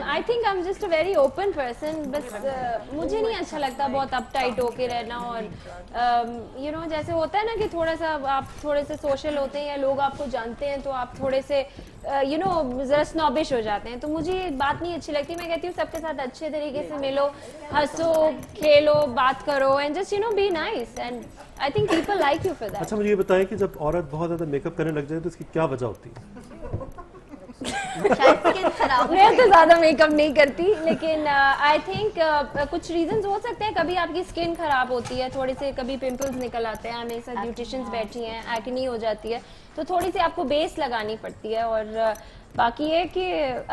I think I am just a very open person. बस मुझे नहीं अच्छा लगता बहुत अपटाइट होके रहना। और यू नो जैसे होता है ना कि थोड़ा सा आप थोड़े से सोशल होते हैं या लोग आपको जानते हैं तो आप थोड़े से यू नो जरा स्नॉबिश हो जाते हैं। तो मुझे ये बात नहीं अच्छी लगती। मैं कहती हूँ सबके साथ अच्छे तरीके से मिलो, हंसो, खेलो, बात करो and just you know be nice and I think people like you for that. अच्छा मुझे ये बताएं कि जब औरत बहुत ज्यादा मेकअप करने लग जाए तो इसकी क्या वजह होती है? मैं तो ज्यादा मेकअप नहीं करती, लेकिन आई थिंक कुछ रीजंस हो सकते हैं। कभी आपकी स्किन खराब होती है, थोड़े से कभी पिंपल्स निकल आते हैं, मेरे साथ ब्यूटिशियंस बैठी हैं, एक्ने हो जाती है, तो थोड़ी सी आपको बेस लगानी पड़ती है। और बाकी ये कि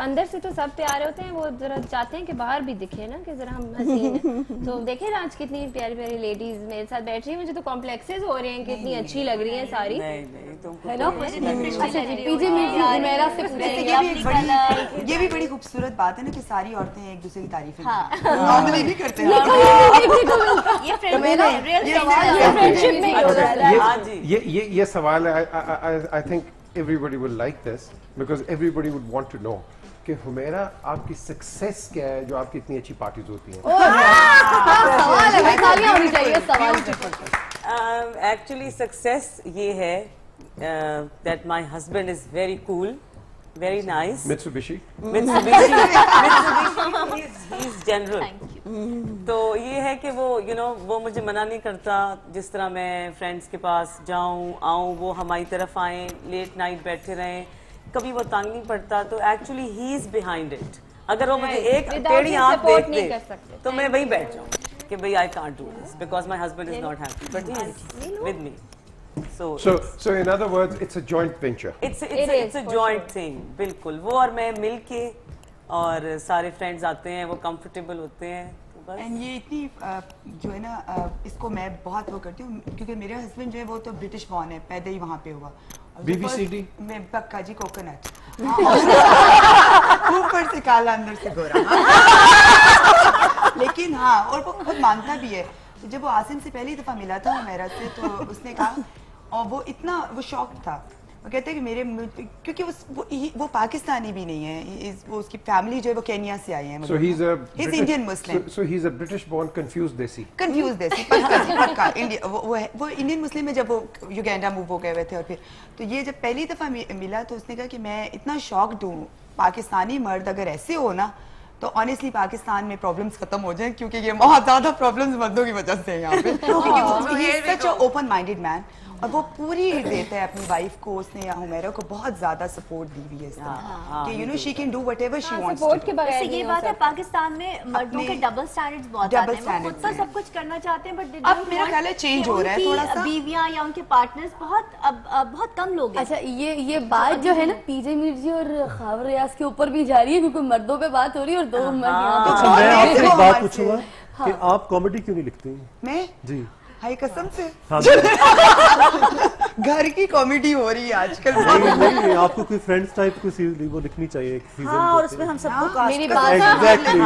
अंदर से तो सब प्यारे होते हैं, वो जरा चाहते हैं कि बाहर भी दिखे ना कि जरा हम हसीन हैं। तो देखें ना आज कितनी प्यारी प्यारी लेडीज मेरे साथ बैठ रही हैं, मुझे तो कॉम्प्लेक्सेस हो रहे हैं कि इतनी अच्छी लग रही हैं सारी। है ना? अच्छा जी, पीजे मेरा से पूछेंगे। ये भी बड़ी खूबसूरत बात है ना कि सारी औरतें एक दूसरे की तारीफें नॉर्मली नहीं करते हैं। ये सवाल है। I think everybody will like this because everybody would want to know कि हुमैरा आपकी सक्सेस क्या है जो आपकी इतनी अच्छी पार्टीज होती हैं? सवाल है भाई, तालियां होनी चाहिए सवाल पे। एक्चुअली सक्सेस ये है that my husband is very cool, very nice. Mitsubishi. He's general. तो ये है कि वो you know वो मुझे मना नहीं करता। जिस तरह मैं फ्रेंड्स के पास जाऊँ आऊँ, वो हमारी तरफ आए, लेट नाइट बैठे रहें, कभी वो तंग नहीं पड़ता। तो actually he is behind it. अगर वो मुझे एक टेढ़ी आंख देख दे तो मैं वहीं बैठ जाऊँ कि भाई I can't do this because my husband is not happy but he is with me. So in other words, it's a joint venture. It's a joint thing, बिल्कुल। वो और मैं मिलके और सारे फ्रेंड्स आते हैं, वो कंफर्टेबल होते हैं। तो बस एंड ये इतनी जो है ना इसको मैं बहुत वो करती हूँ क्योंकि मेरे हस्बैंड जो है वो तो ब्रिटिश बॉर्न है, पैदा ही वहाँ पे हुआ। BBCD मैं पक्का जी कोकोनट ऊपर से काला अंदर से गोरा। लेकिन हाँ, और वो खुद मानता भी है। जब वो आसिम से पहली दफा मिला था मेरा से, तो उसने कहा, और वो इतना वो शॉक था, वो कहते हैं कि मेरे क्योंकि वो पाकिस्तानी भी नहीं है, वो उसकी फैमिली जो है वो केन्या से आई है। So he's Indian Muslim. So he's a British born confused desi. Confuse देसी पक्का इंडिया वो इंडियन मुस्लिम में जब वो युगांडा मूव हो गए हुए थे। और फिर तो ये जब पहली दफा मिला तो उसने कहा कि मैं इतना शॉक्ड हूँ, पाकिस्तानी मर्द अगर ऐसे हो ना तो ऑनेस्टली पाकिस्तान में प्रॉब्लम्स खत्म हो जाए, क्योंकि ये बहुत ज्यादा प्रॉब्लम्स मर्दों की वजह से है यहाँ पे। क्योंकि वो he is such a open minded man, और वो पूरी देता है अपनी वाइफ को। उसने या हुमैरा को बहुत ज्यादा सपोर्ट दी हुई है इस तरह कि you know she can do whatever she wants. Support के बगैर ये बात है, पाकिस्तान में मर्दों के डबल स्टैंडर्ड्स बहुत आते हैं। वो खुद तो सब कुछ करना चाहते हैं, बट अब मेरा ख्याल है चेंज हो रहा है थोड़ा सा। बीवियां या उनके पार्टनर्स बहुत कम लोग हैं। अच्छा, ये बात जो है ना पीजे मिर्जी और खावर रियाज के ऊपर भी जा रही है, क्योंकि मर्दों पे बात हो रही है और दो मर्द यहाँ पे। अच्छा, मैं आपसे एक बात पूछूंगा कि आप कॉमेडी क्यों नहीं लिखते हैं? मैं जी हाय कसम से हाँ घर की कॉमेडी हो रही है आजकल। नहीं, आपको कोई फ्रेंड्स टाइप कोई वो लिखनी चाहिए एक सीजन। हाँ, और उसमें हम सबको कास्ट मेरी कर बात एग्जैक्टली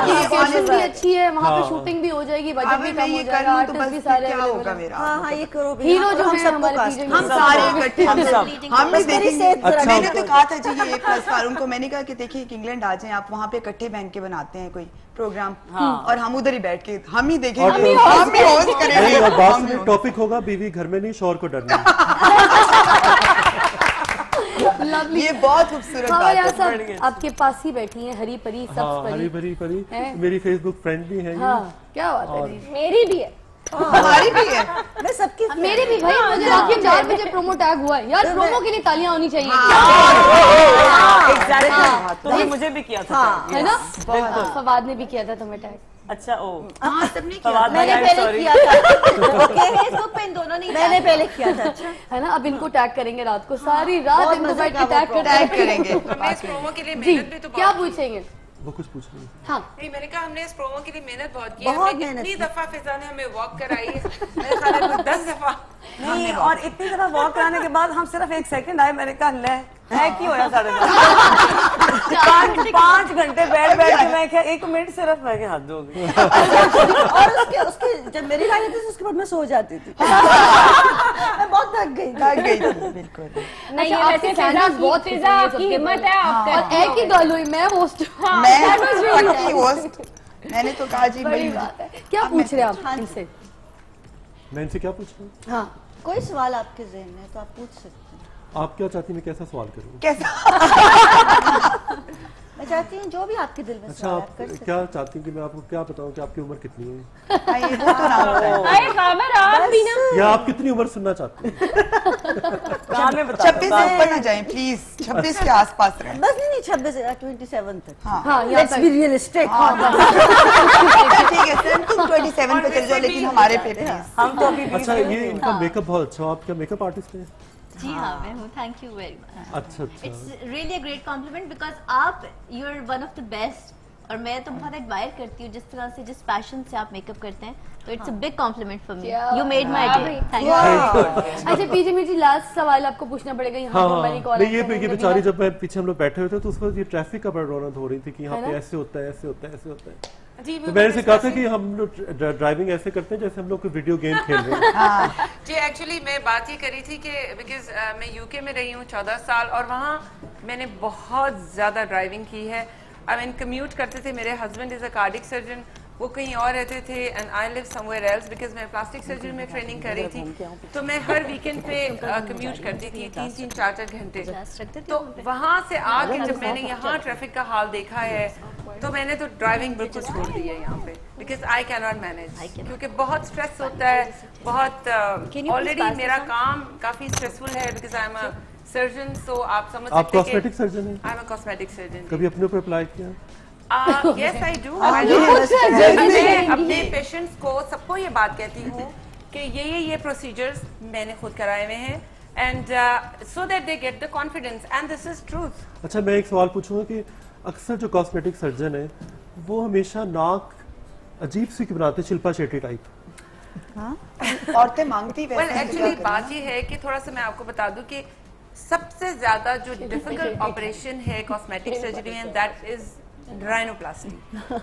लोकेशन भी अच्छी है, वहाँ पे शूटिंग भी हो जाएगी, बजट भी कम हो जाएगा, आर्टिस्ट भी सारे क्या होगा मेरा? हाँ, ये करो भी। हीरो जो हम है सबको हमारे कास्ट पीजे हम में सारे इकट्ठे हम भी देखेंगे। अच्छा, मैंने तो कहा था जी ये प्लस उनको, मैंने कहा कि देखिए इंग्लैंड आ जाएं आप, वहाँ पे इकट्ठे बहन के बनाते हैं कोई प्रोग्राम, और हम उधर ही बैठ के हम ही देखेंगे, हम ही होस्ट करेंगे। और बात में टॉपिक होगा बीवी घर में नहीं शौहर को डरना। ये बहुत खूबसूरत बात है। सब आपके पास ही बैठी हैं, हरी परी सब हरी भरी परी मेरी फेसबुक फ्रेंड भी है। हाँ, क्या बात है, मेरी भी है, हमारी भी है, मैं सबकी मेरे भी भाई। मुझे रात के 4 बजे प्रोमो टैग हुआ है यार, प्रोमो के लिए तालियां होनी चाहिए। एग्जैक्टली, तो मुझे भी किया था, है ना? फवाद ने भी किया था तुम्हें टैग। अच्छा, ओ हाँ सबने किया। फवाद मैंने भाई, पहले sorry। किया था। ओके, फेसबुक पे इन दोनों ने मैंने पहले किया था। अच्छा, है ना? अब इनको टैग करेंगे रात को, सारी रात इनको बैठ के टैग करेंगे। हमने इस प्रोमो के लिए जी, मेहनत भी तो क्या बहुत पूछेंगे? वो कुछ पूछ रही है। हाँ, नहीं, मैंने कहा हमने इस प्रोमो के लिए मेहनत बहुत की बहुत है। मेहनत इतनी की। दफा फिजा ने हमें वॉक कराई है, मेरे ख्याल में 10 दफा। नहीं, और इतनी तरह वॉक कराने के बाद हम सिर्फ 1 सेकंड आए, मैंने कहा ले है की होया साढ़े 5 घंटे बैठ के मैं क्या 1 मिनट सिर्फ मैं क्या हद हो गई। और उसके जब मेरी गाड़ी थी उसके बाद मैं सो जाती थी। मैं बहुत थक गई थी बिल्कुल। नहीं ये वैसे फिजा आपकी हिम्मत है, आप और एक ही गर्ल हुई, मैं होस्ट हूँ। मैं पक्की होस्ट। मैंने तो कहा जी बड़ी बात है। क्या पूछ रहे हैं आप इनसे? मैं इनसे क्या पूछ रहा हूँ? हाँ, कोई सवाल आपके जहन में तो आप पूछ सकते हैं। आप क्या चाहती हैं मैं कैसा सवाल करूँ? कैसा? मैं चाहती हूँ जो भी आपके दिल में अच्छा, सवाल आप आप कर सकते क्या चाहती हैं कि मैं आपको क्या बताऊँ कि आपकी उम्र कितनी है, ये वो तो ना होता है। अरे खबर आप भी ना, या आप कितनी उम्र सुनना चाहती हैं? कहाँ में बता 26 से ऊपर ना जाएं प्लीज, 26 के आसपास रहें। बस नहीं 26 27 तक। हाँ लेट्स बी रियलिस्टिक। ठीक है सर, तुम 27 पे चल जाओ, लेकिन हमारे पे प्लीज। हम तो अभी अच्छा, ये इनका मेकअप बहुत अच्छा। आप क्या मेकअप आर्टिस्ट हैं? जी हाँ, मैं हूँ। Thank you very much. अच्छा अच्छा। It's really a great compliment because आप you are one of the best, और मैं तो बहुत एडमायर करती हूँ जिस तरह से, जिस पैशन से आप मेकअप करते हैं। तो it's a big complement for me. You made my day. Thank you. अच्छा पीजे मिर्ची, लास्ट सवाल आपको पूछना पड़ेगा यहाँ हाँ, पर। मैंने कॉल नहीं, ये बेचारी जब मैं पीछे हम लोग बैठे हुए थे तो उस वक्त ये ट्रैफिक का बड़ा रौनक हो रही थी कि यहाँ पे ऐसे होता है, ऐसे होता है, ऐसे होता है। तो मैंने से कहा था कि हम लोग ड्राइविंग ऐसे करते हैं जैसे हम लोग कोई वीडियो गेम खेल रहे हैं। जी, एक्चुअली मैं बात ये करी थी कि बिकॉज मैं यूके में रही हूँ 14 साल, और वहाँ मैंने बहुत ज़्यादा ड्राइविंग की है। आई मीन कम्यूट करते थे। मेरे husband is a cardiac surgeon, वो कहीं और रहते थे, and I live somewhere else because मैं प्लास्टिक सर्जरी में ट्रेनिंग कर रही थी। तो मैं हर वीकेंड पे कम्यूट करती थी 3-3, 4-4 घंटे। तो वहाँ से आके जब मैंने यहाँ ट्रैफिक का हाल देखा है तो मैंने तो ड्राइविंग बिल्कुल छोड़ दी है यहाँ पे, because I can not manage, क्योंकि बहुत स्ट्रेस होता है, बहुत ऑलरेडी मेरा काम काफ़ी स्ट्रेसफुल है because I am a surgeon. So आप समझ सकते हैं। आप कॉस्मेटिक सर्जन हैं? I am a cosmetic surgeon. कभी अपने ऊपर अप्लाई किया? Yes I do. मैं अपने पेशेंट्स को सबको ये बात कहती हूँ कि ये प्रोसीजर्स मैंने खुद कराए हुए हैं, and so that they get the confidence, and this is truth. अच्छा, मैं एक सवाल पूछूंगा कि अक्सर जो कॉस्मेटिक सर्जन है वो हमेशा नाक अजीब सी क्यों बनाते, शिल्पा शेट्टी टाइप? औरतें मांगती वैसे। Well, actually बात ये है कि थोड़ा सा मैं आपको बता दूं कि सबसे ज्यादा जो डिफिकल्ट ऑपरेशन है कॉस्मेटिक सर्जरी में, दैट इज राइनोप्लास्टी,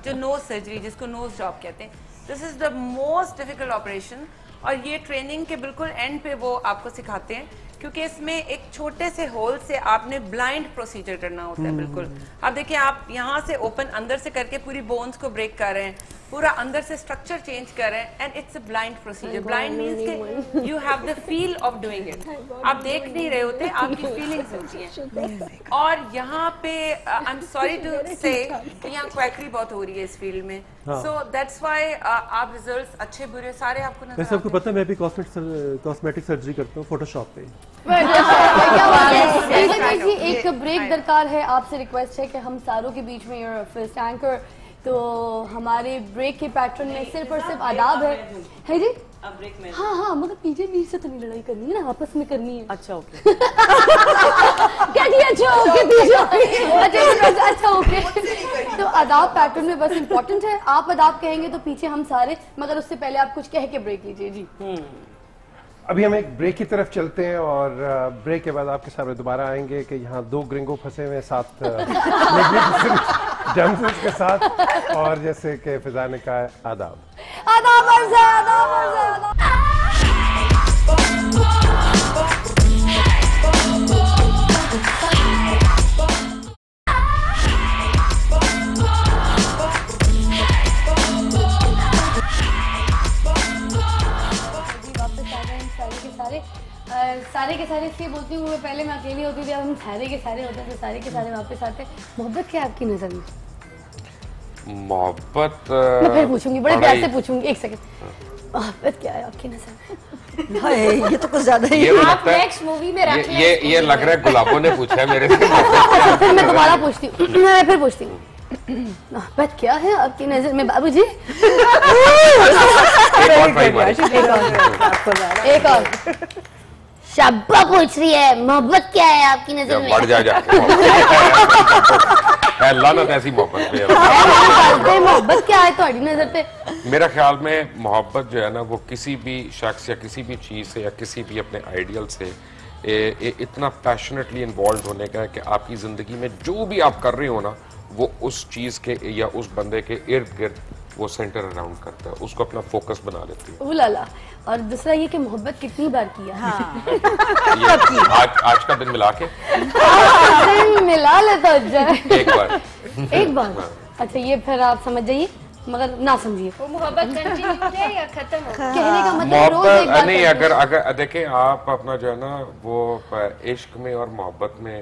जो नोज सर्जरी जिसको नोज जॉब कहते हैं। This is the most difficult operation, और ये ट्रेनिंग के बिल्कुल एंड पे वो आपको सिखाते हैं, क्योंकि इसमें एक छोटे से होल से आपने ब्लाइंड प्रोसीजर करना होता है। बिल्कुल आप देखिए, आप यहाँ से ओपन अंदर से करके पूरी बोन्स को ब्रेक कर रहे हैं, पूरा अंदर से स्ट्रक्चर चेंज कर रहे हैं, and it's a blind procedure. Blind means कि you have the feel of doing it, आप देख नहीं रहे होते, आपकी फीलिंग्स होती हैं। और यहाँ पे आई एम सॉरी टू से यहाँ क्वैकरी बहुत हो रही है इस फील्ड में, सो दैट्स व्हाई आप रिजल्ट्स अच्छे बुरे सारे आपको नजर। वैसे आपको पता है मैं भी कॉस्मेटिक सर्जरी करता हूँ फोटोशॉप पे। एक ब्रेक दरकार है, आपसे रिक्वेस्ट है कि हम सारों के बीच में योर फर्स्ट एंकर, तो हमारे ब्रेक के पैटर्न में सिर्फ और सिर्फ आदाब है जी। ब्रेक में हाँ हाँ, मगर पीछे बीच से तो नहीं लड़ाई करनी है ना, आपस में करनी है। अच्छा ओके क्या किया? अच्छा ओके, अच्छा ओके। तो आदाब पैटर्न में बस इम्पोर्टेंट है, आप आदाब कहेंगे तो पीछे हम सारे, मगर उससे पहले आप कुछ कह के ब्रेक लीजिए जी। अभी हम एक ब्रेक की तरफ चलते हैं और ब्रेक के बाद आपके सामने दोबारा आएंगे कि यहाँ 2 ग्रिंगो फंसे हुए साथ डैमसेल्स के साथ, और जैसे कि फिजा ने कहा आदाब आदाब आदाब। सारे के सारे इसलिए बोलती हूँ, मैं पहले मैं अकेली होती थी, अब हम सारे के सारे होते हैं, तो सारे के सारे वापस आते हैं। मोहब्बत क्या है आपकी नजर में? मोहब्बत मैं फिर पूछूंगी, बड़े प्यार से पूछूंगी, एक सेकंड। मोहब्बत क्या है आपकी नजर में? ये तो कुछ ज्यादा ही। आप नेक्स्ट मूवी में रख लें। ये लग रहा है गुलाबों ने पूछा है मेरे से। फिर मैं दोबारा पूछती हूँ, मैं फिर पूछती हूँ, मोहब्बत क्या है आपकी नजर में बाबूजी? एक और शब्बा पूछ रही है, मोहब्बत क्या है आपकी नजर में? बढ़ जा लानत ऐसी मोहब्बत पे। मोहब्बत क्या है तुम्हारी नजर पे? मेरा ख्याल में मोहब्बत जो है ना, वो किसी भी शख्स या किसी भी चीज से या किसी भी अपने आइडियल से इतना पैशनेटली इन्वॉल्व होने का है कि आपकी जिंदगी में जो भी आप कर रहे हो ना, वो उस चीज के या उस बंदे के इर्द गिर्द वो सेंटर अराउंड करता है, उसको अपना फोकस बना लेती है। उलाला। और दूसरा ये कि मोहब्बत कितनी बार किया? हाँ। आज का दिन मिला के मिला लेता एक बार। हाँ। अच्छा, ये फिर आप समझ जाइए, मगर ना समझिए। वो मोहब्बत कंटिन्यू है या खत्म हो? कहने का मतलब रोज एक बार नहीं, अगर देखें आप अपना जो है ना वो इश्क में और मोहब्बत में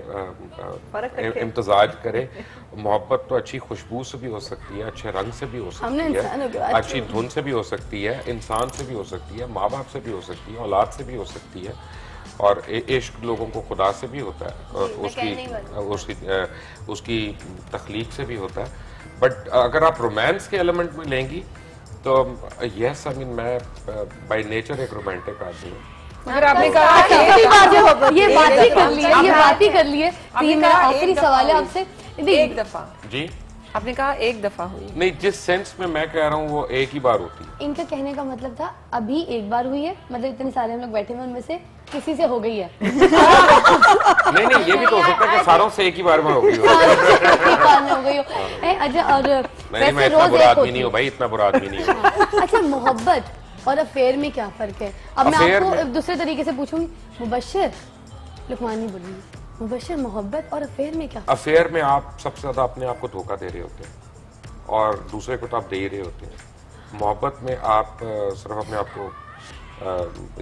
इम्तजाज करें। मोहब्बत तो अच्छी खुशबू से भी हो सकती है, अच्छे रंग से भी हो सकती है, अच्छी धुन से भी हो सकती है, इंसान से भी हो सकती है, माँ बाप से भी हो सकती है, औलाद से भी हो सकती है, और इश्क लोगों को खुदा से भी होता है, और उसकी तख्लीक से भी होता है। बट अगर आप रोमांस के एलिमेंट में लेंगी तो यस, आई मीन मैं बाय नेचर एक रोमांटिक आदमी हूँ। मगर आपने कहा ये बात ही कर लिए, ये बात ही कर लिए। मेरा आखिरी सवाल है आपसे, एक दफा जी आपने कहा एक दफा हुई नहीं, जिस सेंस में मैं कह रहा हूँ वो एक ही बार होती है। इनका कहने का मतलब था अभी एक बार हुई है, मतलब इतने सारे हम लोग बैठे हुए उनमें से किसी से हो गई है। नहीं, ये भी तो हो सकता है कि सारों से एक ही बार में हो गई हो। अच्छा, और मैं इतना बुरा आदमी नहीं हूँ भाई, इतना बुरा आदमी नहीं हूँ। अच्छा, मोहब्बत और अफेयर में क्या फर्क है? अब मैं आपको दूसरे तरीके से पूछूंगी, मुबश्शिर लुकमानी बोलिए, मुबश्शिर मोहब्बत और अफेयर में क्या? अफेयर में आप सबसे ज्यादा अपने आप को धोखा दे रहे होते हैं और दूसरे को तो आप दे ही रहे होते हैं। मोहब्बत में आप सिर्फ अपने आप को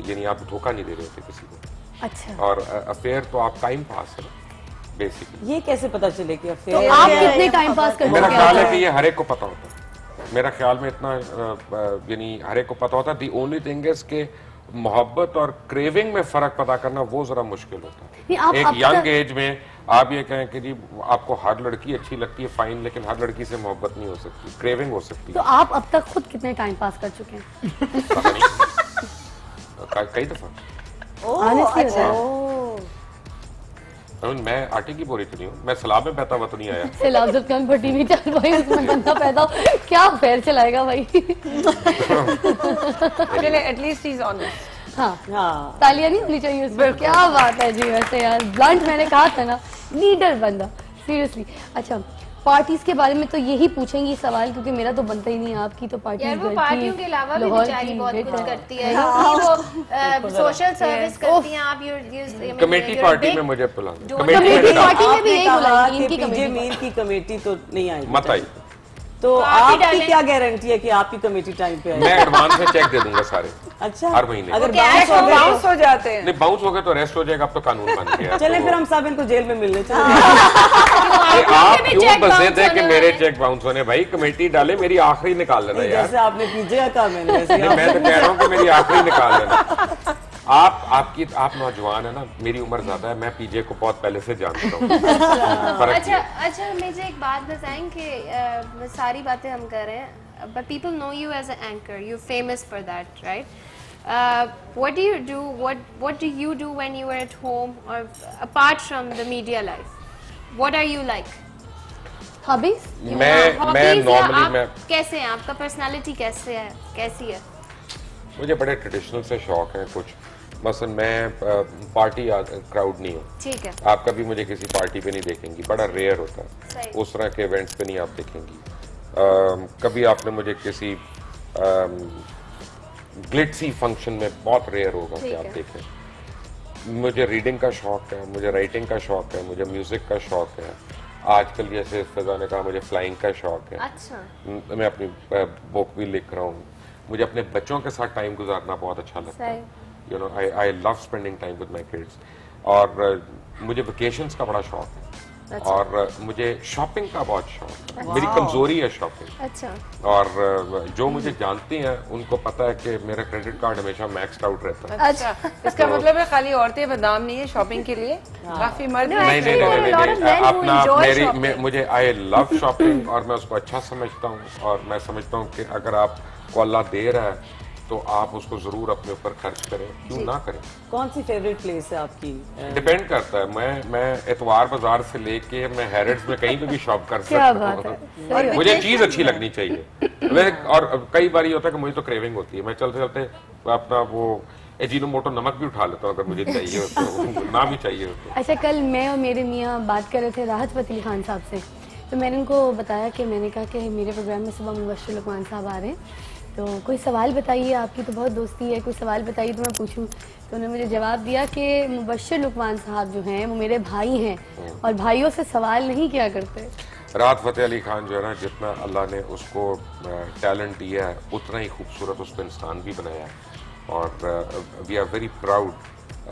यानी आप धोखा नहीं दे रहे होते किसी को। अच्छा। और अफेयर तो आप टाइम पास है बेसिकली। ये कैसे पता चले कि अफेयर? तो आप कितने टाइम पास करते हैं? मेरा ख्याल है कि ये हर एक को पता होता है। मेरा ख्याल में इतना यानी हर एक को पता होता है। दी ओनली थिंग इज के मोहब्बत और क्रेविंग में फर्क पता करना वो जरा मुश्किल होता है। एक यंग एज में आप ये कहें कि जी आपको हर लड़की अच्छी लगती है, फाइन, लेकिन हर लड़की से मोहब्बत नहीं हो सकती, क्रेविंग हो सकती है। तो आप अब तक खुद कितने टाइम पास कर चुके हैं? कई दफा। मैं आटे की बोरी तो नहीं हूँ, मैं सैलाब में बहता हुआ तो नहीं आया। सैलाब जब कम पट्टी नहीं चल पाई उसमें बंदा पैदा हो, क्या अफेयर चलाएगा भाई। चले एटलीस्ट ही इज ऑनेस्ट। हाँ तालियां नहीं होनी चाहिए उसमें। क्या बात है जी, वैसे यार ब्लंट मैंने कहा था ना, लीडर बंदा सीरियसली। अच्छा पार्टीज के बारे में तो यही पूछेंगी सवाल, क्योंकि मेरा तो बनता ही नहीं। आपकी तो पार्टी यार वो पार्टियों के अलावा भी बेचारी बहुत कुछ करती है, वो सोशल सर्विस करती हैं। आप कमेटी पार्टी में मुझे बुला, कमेटी पार्टी में भी यही बुलाएंगे, इनकी पीजे मील की कमेटी तो नहीं आई, मत आई। तो आपकी क्या गारंटी है कि आपकी कमेटी टाइम पे आएगी? मैं एडवांस में चेक दे दूंगा सारे। अच्छा हर महीने अगर बाउंस हो जाते हैं, नहीं बाउंस हो गए तो अरेस्ट हो जाएगा। अब तो कानून बन गया। चले फिर हम सब इनको जेल में मिलने चले। आप क्यों बसेद है कि मेरे चेक बाउंस होने? भाई कमेटी डाले, मेरी आखिरी निकाल लेना यार। जैसे आपने पीजे का मैंने वैसे मैं तो कह रहा हूँ कि मेरी आखिरी निकाल लेना। आप नौजवान है ना, मेरी उम्र ज्यादा है, मैं पीजे को बहुत पहले से जानता हूँ। अच्छा मुझे एक बात बताएं कि सारी बातें हम कर रहे हैं, but people know you as an anchor, you're famous for that, right? What do you do? What do you do when you are at home or apart from the media life? What are you like? Hobbies? मैं normally कैसे हैं? आपका personality कैसी है? मुझे बड़े traditional से शौक हैं कुछ। मसलन मैं पार्टी क्राउड नहीं हूँ। ठीक है। आप कभी मुझे किसी पार्टी पे नहीं देखेंगी, बड़ा रेयर होता है। उस तरह के इवेंट्स पे नहीं आप देखेंगी। कभी आपने मुझे किसी ग्लिट्सी फंक्शन में, बहुत रेयर होगा कि आप देखें। मुझे रीडिंग का शौक है, मुझे राइटिंग का शौक है, मुझे म्यूजिक का शौक है। आजकल जैसे फिजा ने कहा मुझे फ्लाइंग का शौक है। अच्छा। मैं अपनी बुक भी लिख रहा हूँ। मुझे अपने बच्चों के साथ टाइम गुजारना बहुत अच्छा लगता है। You know I love spending time with my kids. और मुझे वेकेशंस का बड़ा शौक है। अच्छा। और मुझे शॉपिंग का बहुत शौक है। मेरी कमजोरी है शॉपिंग। अच्छा। और जो मुझे जानते हैं उनको पता है कि मेरा क्रेडिट कार्ड हमेशा मैक्स्ड आउट रहता है। अच्छा। इसका मतलब है खाली औरतें बदनाम नहीं है शॉपिंग के लिए, काफी मर्द। नहीं, अपना मुझे आई लव शॉपिंग और मैं उसको अच्छा समझता हूँ। और मैं समझता हूँ कि अगर आपको अल्लाह दे रहा है तो आप उसको जरूर अपने ऊपर खर्च करें, क्यों ना करें। कौन सी फेवरेट प्लेस है आपकी? डिपेंड करता है। मैं एतवार बाजार से लेके मैं हैरिड्स में कहीं पे भी शॉप कर सकता हूँ। मुझे चीज अच्छी लगनी चाहिए। और कई बार ये होता है कि मुझे तो क्रेविंग होती है, मैं चलते चलते अपना वो एजीनोमोटो नमक भी उठा लेता हूँ अगर मुझे चाहिए तो, ना भी चाहिए तो। अच्छा कल मैं और मेरे मियाँ बात कर रहे थे राहत फतेह अली खान साहब से, तो मैंने उनको बताया कि मैंने कहा कि मेरे प्रोग्राम में सुबह मुबश्शिर लुकमान साहब आ रहे हैं, तो कोई सवाल बताइए, आपकी तो बहुत दोस्ती है, कोई सवाल बताइए तो मैं पूछूं। तो उन्होंने मुझे जवाब दिया कि मुबश्शिर लुकमान साहब जो हैं वो मेरे भाई हैं और भाइयों से सवाल नहीं किया करते। राहत फतेह अली खान जो है ना, जितना अल्लाह ने उसको टैलेंट दिया है उतना ही खूबसूरत उसको इंसान भी बनाया है। और we are very proud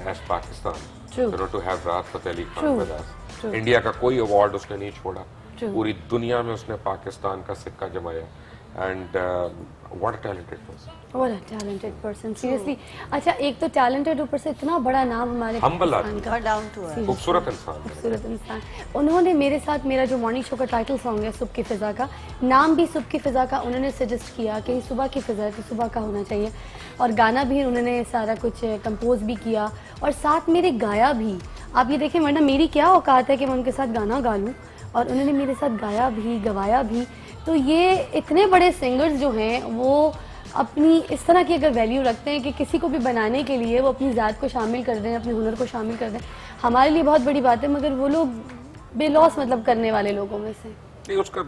as Pakistan to have Rahat Fateh Ali Khan with us. India का कोई अवार्ड उसने नहीं छोड़ा, पूरी दुनिया में उसने पाकिस्तान का सिक्का जमाया। And what a talented person. What a talented person. Seriously. अच्छा एक तो talented ऊपर से इतना बड़ा नाम हमारे पाकिस्तान का, down to earth, खूबसूरत इंसान। खूबसूरत इंसान। उन्होंने मेरे साथ मेरा जो मॉर्निंग शो का टाइटल सॉन्ग है सुबह की फिजा का, नाम भी सुबह की फिजा का उन्होंने सजेस्ट किया कि सुबह की फिजा है तो सुबह का होना चाहिए। और गाना भी उन्होंने सारा कुछ कंपोज भी किया और साथ मेरे गाया भी। आप ये देखें, वरना मेरी क्या औकात है कि मैं उनके साथ गाना गा लूँ, और उन्होंने मेरे साथ गाया भी, गवाया भी। तो ये इतने बड़े सिंगर्स जो हैं वो अपनी इस तरह की अगर वैल्यू रखते हैं कि किसी को भी बनाने के लिए वो अपनी ज़ात को शामिल कर दें, अपने हुनर को शामिल कर दें, हमारे लिए बहुत बड़ी बात है। मगर वो लोग बेलौस मतलब करने वाले लोगों में से नहीं, उसका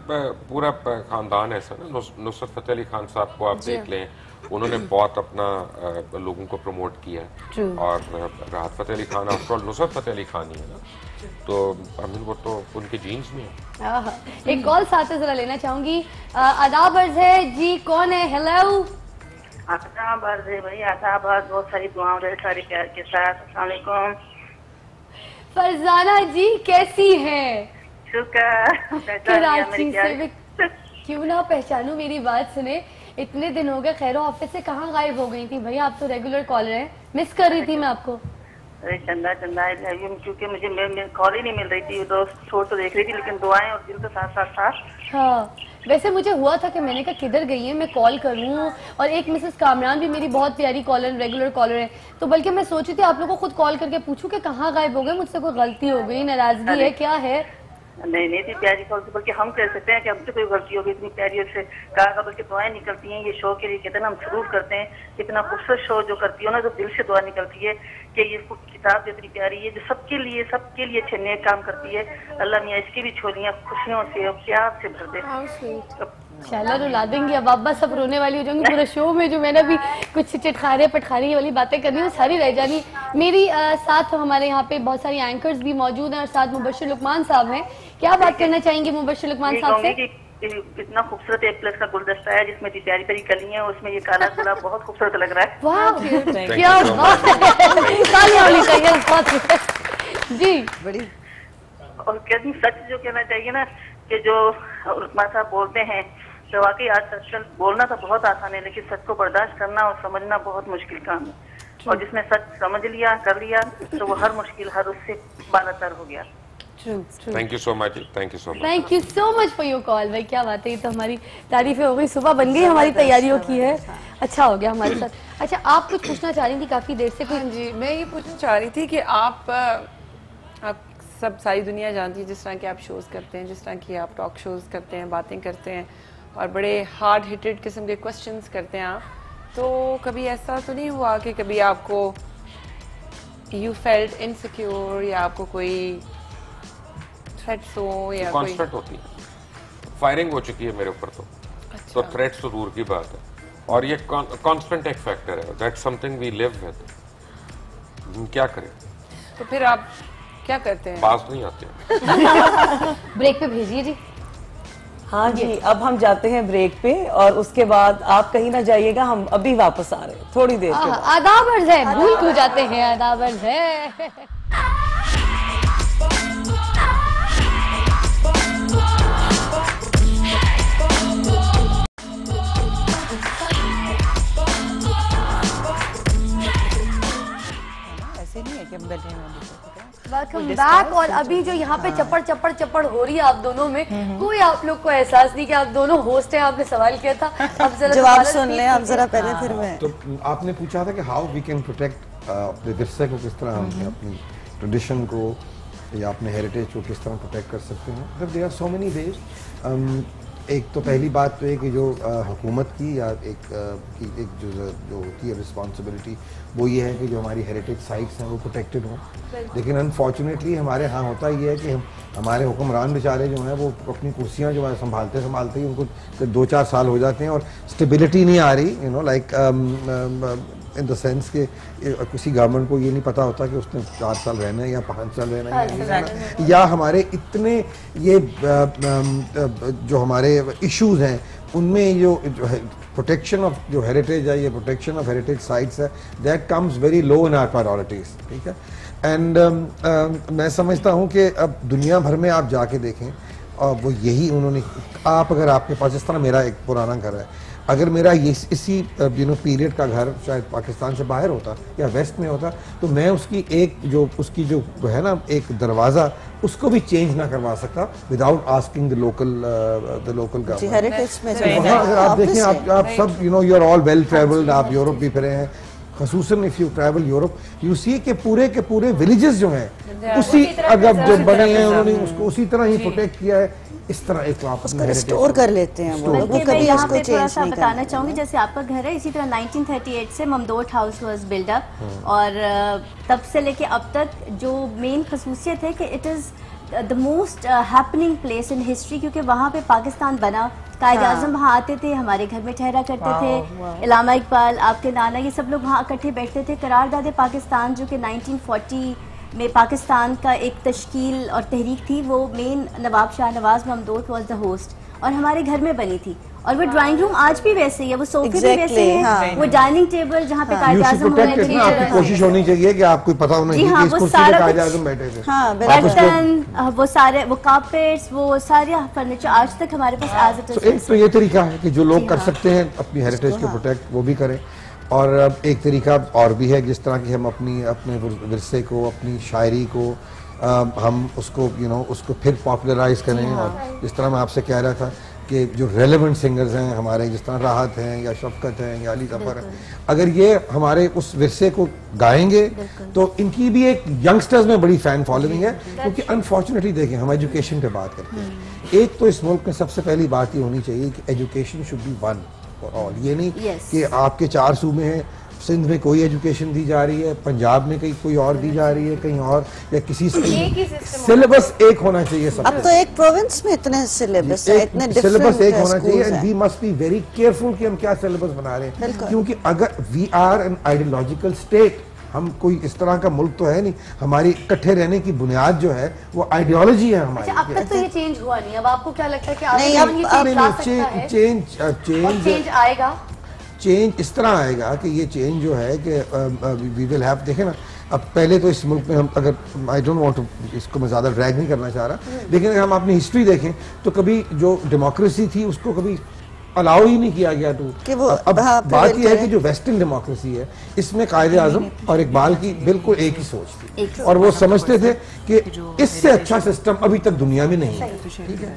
पूरा खानदान ऐसा ना। नुसरत फतेह अली खान साहब को आप देख लें, उन्होंने बहुत अपना लोगों को प्रमोट किया। और राहत फतेह अली खान आफ्टर ऑल नुसरत फतेह अली खान ही है ना, तो आई मीन वो तो उनके जीन्स में है। एक कॉल साथ से जरा लेना चाहूंगी। आदाब अर्ज है जी, कौन है? हेलो। आदाब अर्ज है भाई, आदाब अर्ज, बहुत सारी दुआओं रहे सारे प्यार के साथ। अस्सलाम वालेकुम। फरजाना जी कैसी हैं? शुक्र। कराची से क्यों ना पहचानू, मेरी बात सुने, इतने दिन हो गए, खैरो ऑफिस से कहाँ गायब हो गई थी भाई? आप तो रेगुलर कॉलर हैं, मिस कर रही थी मैं आपको। अरे चंदा चंदा, क्योंकि मुझे कॉल ही नहीं मिल रही थी, दोस्त छोड़ तो देख रही थी, लेकिन दुआएं और दिल तो साथ साथ था। हाँ वैसे मुझे हुआ था कि मैंने कहा किधर गई है, मैं कॉल करूं, और एक मिसेस कामरान भी मेरी बहुत प्यारी कॉलर, रेगुलर कॉलर है, तो बल्कि मैं सोची थी आप लोगों को खुद कॉल करके पूछूं कि कहाँ गायब हो गए, मुझसे कोई गलती हो गई, नाराजगी है, क्या है? नहीं नहीं थी प्यारी कॉल, बल्कि हम कह सकते हैं कि हमसे कोई गलती होगी, इतनी प्यारी से कहा, बल्कि दुआएं निकलती हैं ये शो के लिए, कहते हैं हम सलूट करते हैं, इतना खूबसूरत शो जो करती हो ना, तो दिल से दुआ निकलती है कि ये किताब इतनी प्यारी है जो सबके लिए अच्छे नेक काम करती है, अल्लाह मियां इसकी भी छोलियां खुशियों से और प्यार से भर दे। शाला रुला देंगी अब आप, बस सब रोने वाली हो जाऊंगी पूरे शो में, जो मैंने भी कुछ चिटखारे पटखारे वाली बातें करनी वो सारी रह जानी मेरी। साथ हमारे यहाँ पे बहुत सारी एंकर्स भी मौजूद हैं और साथ मुबश्शिर लुकमान साहब हैं। क्या बात करना चाहेंगे मुबश्शिर लुकमान साहब से? इतना खूबसूरत एक प्लस का गुलदस्ता है जिसमें प्यारी प्यारी कली है, उसमें ये काला गुलाब बहुत खूबसूरत लग रहा है। वाह क्या बात है जी, बड़ी। और कहती सच जो कहना चाहिए ना कि जो उस्मान साहब बोलते हैं, तो वाकई आजकल बोलना तो बहुत आसान है, लेकिन सच को बर्दाश्त करना और समझना बहुत मुश्किल काम है, और जिसने सच समझ लिया कर लिया तो वो हर मुश्किल हर उससे बालातर हो गया। Thank you so much, thank you so much, thank you so much for your call. भाई क्या बात है, ये तो हमारी तारीफें हो गई, सुबह बन गई हमारी तैयारियों की है, अच्छा हो गया हमारे साथ। अच्छा आप कुछ पूछना चाह रही थी काफी देर से? जी मैं ये पूछना चाह रही थी कि आप सब सारी दुनिया जानती है जिस तरह के आप शोज़ करते हैं, जिस तरह की आप टॉक शोज़ करते हैं, बातें करते हैं और बड़े हार्ड हिटेड किस्म के क्वेश्चंस करते हैं आप, तो कभी ऐसा तो नहीं हुआ कि कभी आपको यू फेल्ट इनसिक्योर या आपको कोई थ्रेट्स हो या कोई? कांस्टेंट होती है, फायरिंग हो चुकी है मेरे ऊपर तो थ्रेट्स तो दूर की बात है, और ये कांस्टेंट एक फैक्टर है, that's something we live with. क्या करें? तो फिर आप क्या करते हैं? पास नहीं आते ब्रेक पे भेजिए जी। हाँ जी, अब हम जाते हैं ब्रेक पे और उसके बाद आप कहीं ना जाइएगा, हम अभी वापस आ रहे हैं थोड़ी देर के बाद। आदाब अर्ज़ है, भूल क्यों जाते हैं, आदाब अर्ज़ है। Welcome back. और अभी जो यहाँ पे चपड़ हो रही है आप दोनों में, कोई आप लोग को एहसास नहीं कि आप दोनों होस्ट हैं? आपने सवाल किया था, अब जरा जवाब सुन लें आप जरा पहले, फिर मैं। तो आपने पूछा था कि हाउ वी कैन प्रोटेक्ट अपने विरसे को, किस तरह हम अपनी ट्रेडिशन को या अपने हेरिटेज को किस तरह प्रोटेक्ट कर सकते हैं। There are so many ways. एक तो पहली बात तो है कि जो हुकूमत की या एक जो होती है रिस्पॉन्सिबिलिटी, वो ये है कि जो हमारी हेरिटेज साइट्स हैं वो प्रोटेक्टेड हों। लेकिन अनफॉर्चुनेटली हमारे यहाँ होता ये है कि हमारे हुक्मरान बेचारे जो हैं वो अपनी कुर्सियाँ जो है संभालते ही उनको 2-4 साल हो जाते हैं और स्टेबिलिटी नहीं आ रही, you know, like in the sense कि किसी गवर्नमेंट को ये नहीं पता होता कि उसने 4 साल रहना है या 5 साल रहना है, या हमारे इतने ये जो हमारे इश्यूज हैं उनमें जो है प्रोटेक्शन ऑफ जो हेरिटेज है, ये प्रोटेक्शन ऑफ हेरिटेज साइट्स है, that comes very low in our priorities, ठीक है। एंड मैं समझता हूँ कि अब दुनिया भर में आप जाके देखें और वो यही उन्होंने, आप अगर आपके पास, जिस तरह मेरा एक पुराना घर है, अगर मेरा ये इसी पीरियड का घर शायद पाकिस्तान से बाहर होता या वेस्ट में होता, तो मैं उसकी उसकी जो है ना एक दरवाज़ा, उसको भी चेंज ना करवा सकता without asking the local government. Heritage में अगर आप देखें, आप सब you are all well travelled, आप यूरोप भी फिरे हैं, खसूसन if you travel Europe, you see के पूरे विलेजेस जो हैं उसी अगर जो बने हैं उन्होंने उसको उसी तरह ही प्रोटेक्ट किया है, इस तरह एक आप स्टोर कर लेते हैं वो कभी यहाँ उसको पे थोड़ा चेंज सा नहीं बताना करते। चाहूँगी, जैसे आपका घर है, इसी तरह 1938 से Mamdot house was build up, और तब से लेके अब तक जो मेन खसूसियत है कि it is the most happening place in history, क्योंकि वहाँ पे पाकिस्तान बना, कायद आज़म वहाँ आते थे, हमारे घर में ठहरा करते थे, इलामा इकबाल, आपके नाना, ये सब लोग वहाँ इकट्ठे बैठते थे। करारदाद पाकिस्तान जो कि 1940 में पाकिस्तान का एक तश्कील और तहरीक थी, वो main Nawab Shah Nawaz Mamdot was the host, और हमारे घर में बनी थी, और वो ड्राइंग रूम आज भी वैसे ही है, वो सोफे भी वैसे हैं, हाँ। वो डाइनिंग टेबल जहाँ पे कायद आज़म आपकी कोशिश होनी चाहिए कि आपको पता होना चाहिए कि इस कुर्सी पे कायद आज़म बैठे थे। बर्तन, वो सारे, वो कार्पेट्स, वो सारे फर्नीचर आज तक हमारे पास आज एक तो ये तरीका है कि जो लोग कर सकते हैं अपनी हेरिटेज को प्रोटेक्ट, वो भी करें। और एक तरीका और भी है, जिस तरह की हम अपने विरसे को, अपनी शायरी को हम उसको उसको फिर पॉपुलराइज करें। और जिस तरह मैं आपसे कह रहा था कि जो रेलेवेंट सिंगर्स हैं हमारे, जिस तरह राहत हैं या शफकत हैं या अली ज़फ़र हैं, अगर ये हमारे उस विरसे को गाएंगे तो इनकी भी एक यंगस्टर्स में बड़ी फैन फॉलोइंग है। क्योंकि अनफॉर्चुनेटली देखें, हम एजुकेशन पे बात करते हैं, एक तो इस मुल्क में सबसे पहली बात ये होनी चाहिए कि education should be one for all. ये नहीं कि आपके 4 सूबे हैं, सिंध में कोई एजुकेशन दी जा रही है, पंजाब में कहीं कोई और दी जा रही है, कहीं और, या किसी सिलेबस एक होना चाहिए सब। अब तो एक प्रोविंस में इतने सिलेबस है, इतने सिलेबस एक होना चाहिए and we must be very careful कि हम क्या सिलेबस बना रहे हैं। क्योंकि अगर we are an ideological state, हम कोई इस तरह का मुल्क तो है नहीं, हमारी इकट्ठे रहने की बुनियाद जो है वो आइडियोलॉजी है हमारी। अच्छा, अब तक तो ये चेंज हुआ नहीं, अब आपको क्या लगता है कि आगे चेंज आएगा? चेंज इस तरह आएगा कि ये चेंज जो है कि वी विल हैव, देखें ना, अब पहले तो इस मुल्क में हम, अगर आई डोंट वांट टू, इसको मैं ज़्यादा ड्रैग नहीं करना चाह रहा, लेकिन अगर हम अपनी हिस्ट्री देखें तो कभी जो डेमोक्रेसी थी उसको कभी अलाउ ही नहीं किया गया टू कि वो, अब बात यह है कि जो वेस्टर्न डेमोक्रेसी है इसमें कायदे आज़म और इकबाल की बिल्कुल एक ही सोच थी और वो समझते थे कि इससे अच्छा सिस्टम अभी तक दुनिया में नहीं है। ठीक है,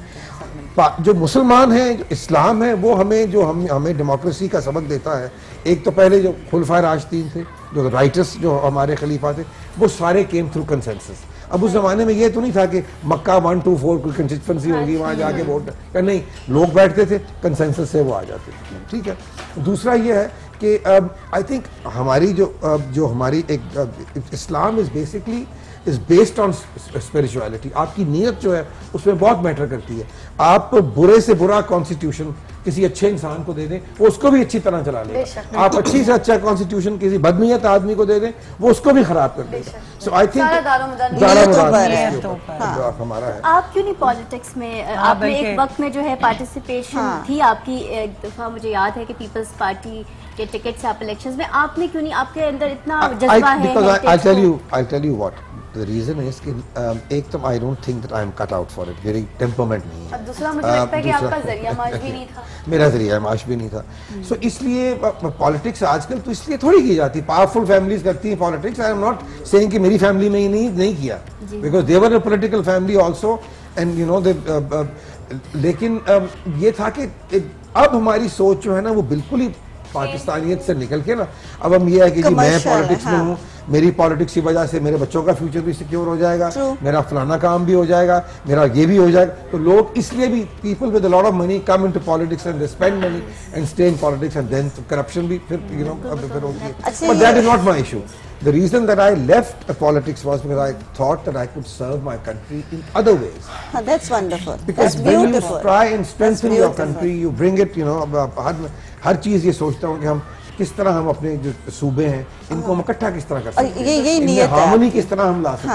जो मुसलमान हैं, जो इस्लाम है, वो हमें डेमोक्रेसी का सबक देता है। एक तो पहले जो खुलफाए राशिदीन थे, जो राइटर्स, जो हमारे खलीफा थे, वो सारे केम थ्रू कंसेंसस। अब उस जमाने में ये तो नहीं था कि मक्का 1 2 4 कोई कंस्टिट्यूएंसी होगी वहां जाके वोट, या नहीं, लोग बैठते थे, कंसेंसस से वो आ जाते थे। ठीक है, दूसरा ये है कि आई थिंक हमारी जो हमारी एक Islam is basically is based on spirituality. आपकी नीयत जो है उसमें बहुत मैटर करती है। आप बुरे से बुरा कॉन्स्टिट्यूशन किसी अच्छे इंसान को दे दें, वो उसको भी अच्छी तरह चला लेगा। आप अच्छी से अच्छा कॉन्स्टिट्यूशन किसी बदनीयत आदमी को दे दें, वो उसको भी खराब कर देगा। सो आई थिंक हमारा है। आप क्यों नहीं पॉलिटिक्स में, आपने एक वक्त में जो है पार्टिसिपेशन थी आपकी, एक दफा मुझे याद है कि पीपल्स पार्टी के टिकट से आप इलेक्शंस में, आपने क्यों नहीं, आपके अंदर इतना जज्बा है? I'll tell you what the reason is कि एक तो I don't think that I am cut out for it, मेरी टेम्परमेंट नहीं है। अब दूसरा मुझे लगता है कि आपका जरिया माश भी नहीं था। मेरा जरिया माश भी नहीं था। सो इसलिए पॉलिटिक्स आजकल तो इसलिए थोड़ी की जाती, पावरफुल फैमिलीज करती हैं politics. I am not saying कि मेरी फैमिली में ही नहीं किया, because they were a political family also and you know they, लेकिन ये था कि अब हमारी सोच जो है ना वो बिल्कुल ही पाकिस्तानियत से निकल के ना, अब हम ये है कि जी मैं पॉलिटिक्स में हूँ, मेरी पॉलिटिक्स की वजह से मेरे बच्चों का फ्यूचर भी सिक्योर हो जाएगा, मेरा फलाना काम भी हो जाएगा, मेरा ये भी हो जाएगा। तो लोग इसलिए भी, people with a lot of money come into politics and they spend money and stay in politics and then corruption भी फिर यू नो फिर होती है। But that is not my issue. The reason that I left politics was because I thought that I could serve my country in other ways. That's wonderful. Because when you try and strengthen your country, you bring it, you know, हर चीज ये सोचता हूँ कि हम किस तरह हम अपने जो सूबे हैं इनको हम इकट्ठा किस तरह कर सकते हैं, इनमें हार्मनी किस तरह हम ला सकते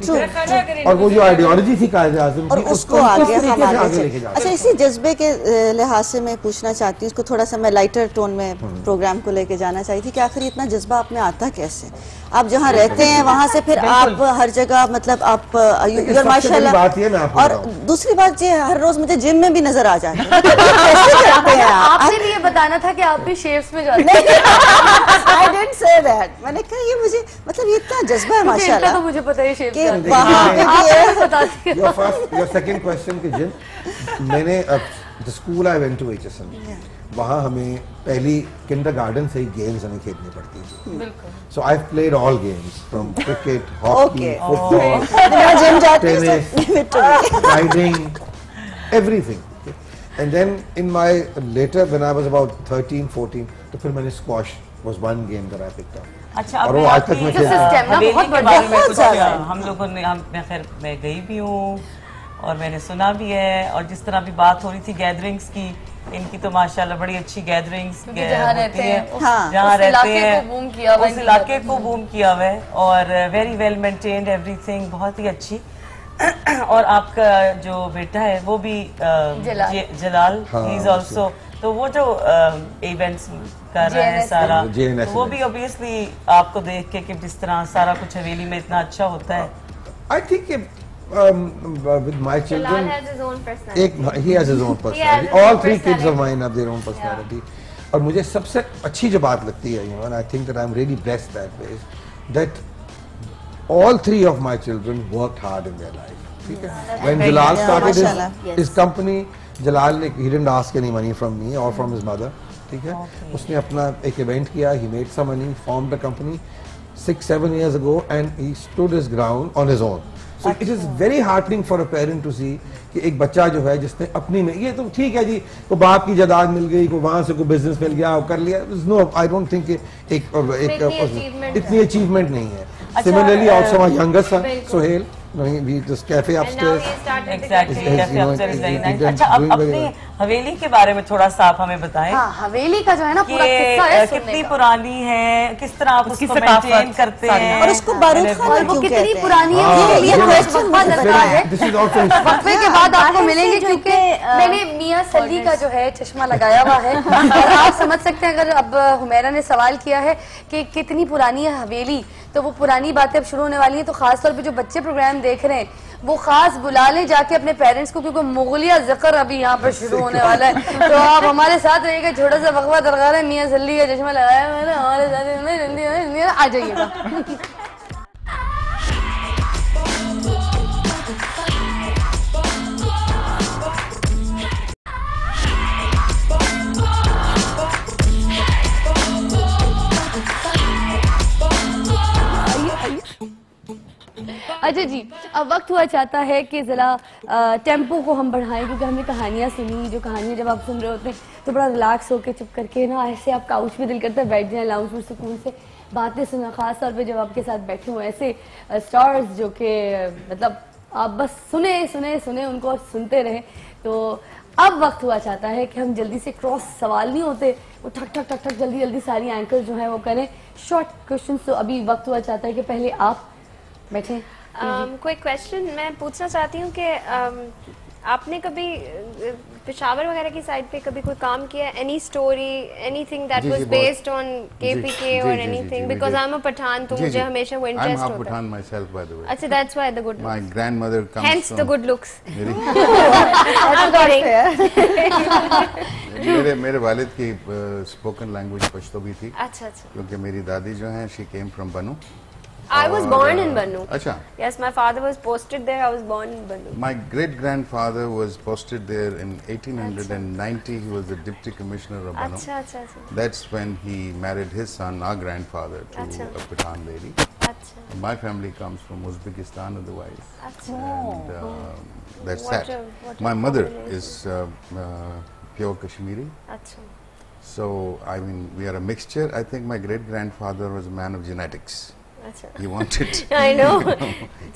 हैं, और वो जो आइडियोलॉजी थी कायदे आज़म की उसको आगे लेके जाते हैं। अच्छा, इसी जज्बे के लिहाज से मैं पूछना चाहती हूँ, इसको थोड़ा सा मैं लाइटर टोन में प्रोग्राम को लेके जाना चाहती थी कि आखिर इतना जज्बा आप में आता कैसे? आप जहाँ रहते हैं वहाँ से फिर आप हर जगह, मतलब आप माशाल्लाह, और दूसरी बात ये हर रोज मुझे जिम में भी नजर आ जाते हैं। कैसे करते हैं आप? आपने भी ये बताना था कि आप भी शेप्स में जाते हैं। I didn't say that. मैंने कहा ये मुझे, मतलब ये इतना जज्बा है माशाल्लाह। तो मुझे पता है शेप्स के वहाँ पे your second question कि जिम, मैंने the school I went to HSM, वहाँ हमें पहली किंडरगार्टन से ही गेम्स हमें खेलनी पड़ती थी। So I've played all games from cricket, hockey, football, tennis, riding, everything. And then in my later, when I was about 13, 14, तो फिर मैंने squash was one game that I picked up. अच्छा, और वो आज तक मैं खेलता हूँ। हम लोगों ने, मैं गई भी हूँ और मैंने सुना भी है, और जिस तरह भी बात हो रही थी गैदरिंग्स की, इनकी तो माशाल्लाह बड़ी अच्छी गैदरिंग्स जहाँ रहते हैं उस इलाके को बूम किया हुआ है, और वेरी वेल मेंटेन्ड एवरीथिंग, बहुत ही अच्छी। और आपका जो बेटा है वो भी जलाल, ही इज आल्सो, तो वो जो इवेंट्स कर रहे हैं सारा, तो वो भी ऑब्वियसली आपको देख के कि जिस तरह सारा कुछ हवेली में इतना अच्छा होता है। I think with my children, he has his own personality. He has his own personality. All three kids of mine have their own personality. और मुझे सबसे अच्छी जो बात लगती है, you know, and I think that I'm really blessed that way, that all three of my children worked hard in their life. ठीक है? When Jalal started his company, Jalal he didn't ask any money from me or from his mother, ठीक है? उसने अपना एक event किया, he made some money, formed a company 6-7 years ago and he stood his ground on his own. So it is very heartening for a parent to see कि एक बच्चा जो है जिसने अपनी में, ये तो ठीक है जी, को बाप की जायदाद मिल गई, को वहां से को बिजनेस मिल गया, कर लिया, नो आई डोंट थिंक इतनी अचीवमेंट नहीं है. Similarly also my younger son Sohail, we just cafe upstairs. Exactly, cafe upstairs is very nice. अच्छा, अब अपनी हवेली के बारे में थोड़ा सा आप हमें बताएं. हाँ, हवेली का जो है ना पूरा किस्सा है सुनने का. कितनी पुरानी है, किस तरह आप उसको मेंटेन करते हैं, और उसको बारूद खाना वो कितनी पुरानी है, उसके लिए वक्फा लगता है. वक्फे के बाद आपको मिलेंगे क्योंकि मैंने मियां सली का जो है चश्मा लगाया हुआ है और आप समझ सकते हैं. अगर अब हुमैरा ने सवाल किया है कि कितनी पुरानी है हवेली, तो वो पुरानी बातें अब शुरू होने वाली हैं. तो खासतौर पे जो बच्चे प्रोग्राम देख रहे हैं वो खास बुला लें जाके अपने पेरेंट्स को, क्योंकि मुगलिया जिक्र अभी यहाँ पर शुरू होने वाला है. तो आप हमारे साथ रहिएगा. छोटा सा वक्फा दरकार है. मियां सल्ली का चश्मा लगाया मैंने, हमारे साथ आ जाइएगा. अच्छा जी, अब वक्त हुआ चाहता है कि ज़रा टेम्पो को हम बढ़ाएं, क्योंकि हमने कहानियाँ सुनी. जो कहानियाँ जब आप सुन रहे होते हैं तो बड़ा रिलैक्स होकर चुप करके ना ऐसे आप काउच पे दिल करता है बैठ जाएं, लाउंज में सुकून से बातें सुना. खास तौर पे जब आपके साथ बैठे हुए ऐसे स्टार्स जो कि मतलब आप बस सुने सुने सुने उनको और सुनते रहें. तो अब वक्त हुआ चाहता है कि हम जल्दी से क्रॉस सवाल नहीं होते, वो ठक ठक ठक ठक जल्दी जल्दी सारी एंकर जो है वो करें शॉर्ट क्वेश्चन. तो अभी वक्त हुआ चाहता है कि पहले आप बैठे. कोई क्वेश्चन मैं पूछना चाहती हूँ कि आपने कभी पेशावर वगैरह की साइड पे कभी कोई काम किया, any story, anything that was based on KPK और anything? Because I am a Pathan, तो मुझे हमेशा वो इंटरेस्ट होता है. I am Pathan myself by the way. अच्छा, that's why the good looks. My grandmother comes hence the good looks. मेरे वालिद की स्पोकन लैंग्वेज पश्तो भी थी. अच्छा अच्छा. क्योंकि मेरी दादी जो हैं शी केम फ्रॉम बनू. I was born in Bannu. Acha. Yes, my father was posted there. I was born in Bannu. My great grandfather was posted there in 1890. He was the deputy commissioner of Bannu. Acha, acha, acha. That's when he married his son, our grandfather, to a Pathan lady. Acha. My family comes from Uzbekistan otherwise. Acha. And that's that. My mother is pure Kashmiri. Acha. So, I mean, we are a mixture. I think my great grandfather was a man of genetics. अच्छा. He wanted. I know.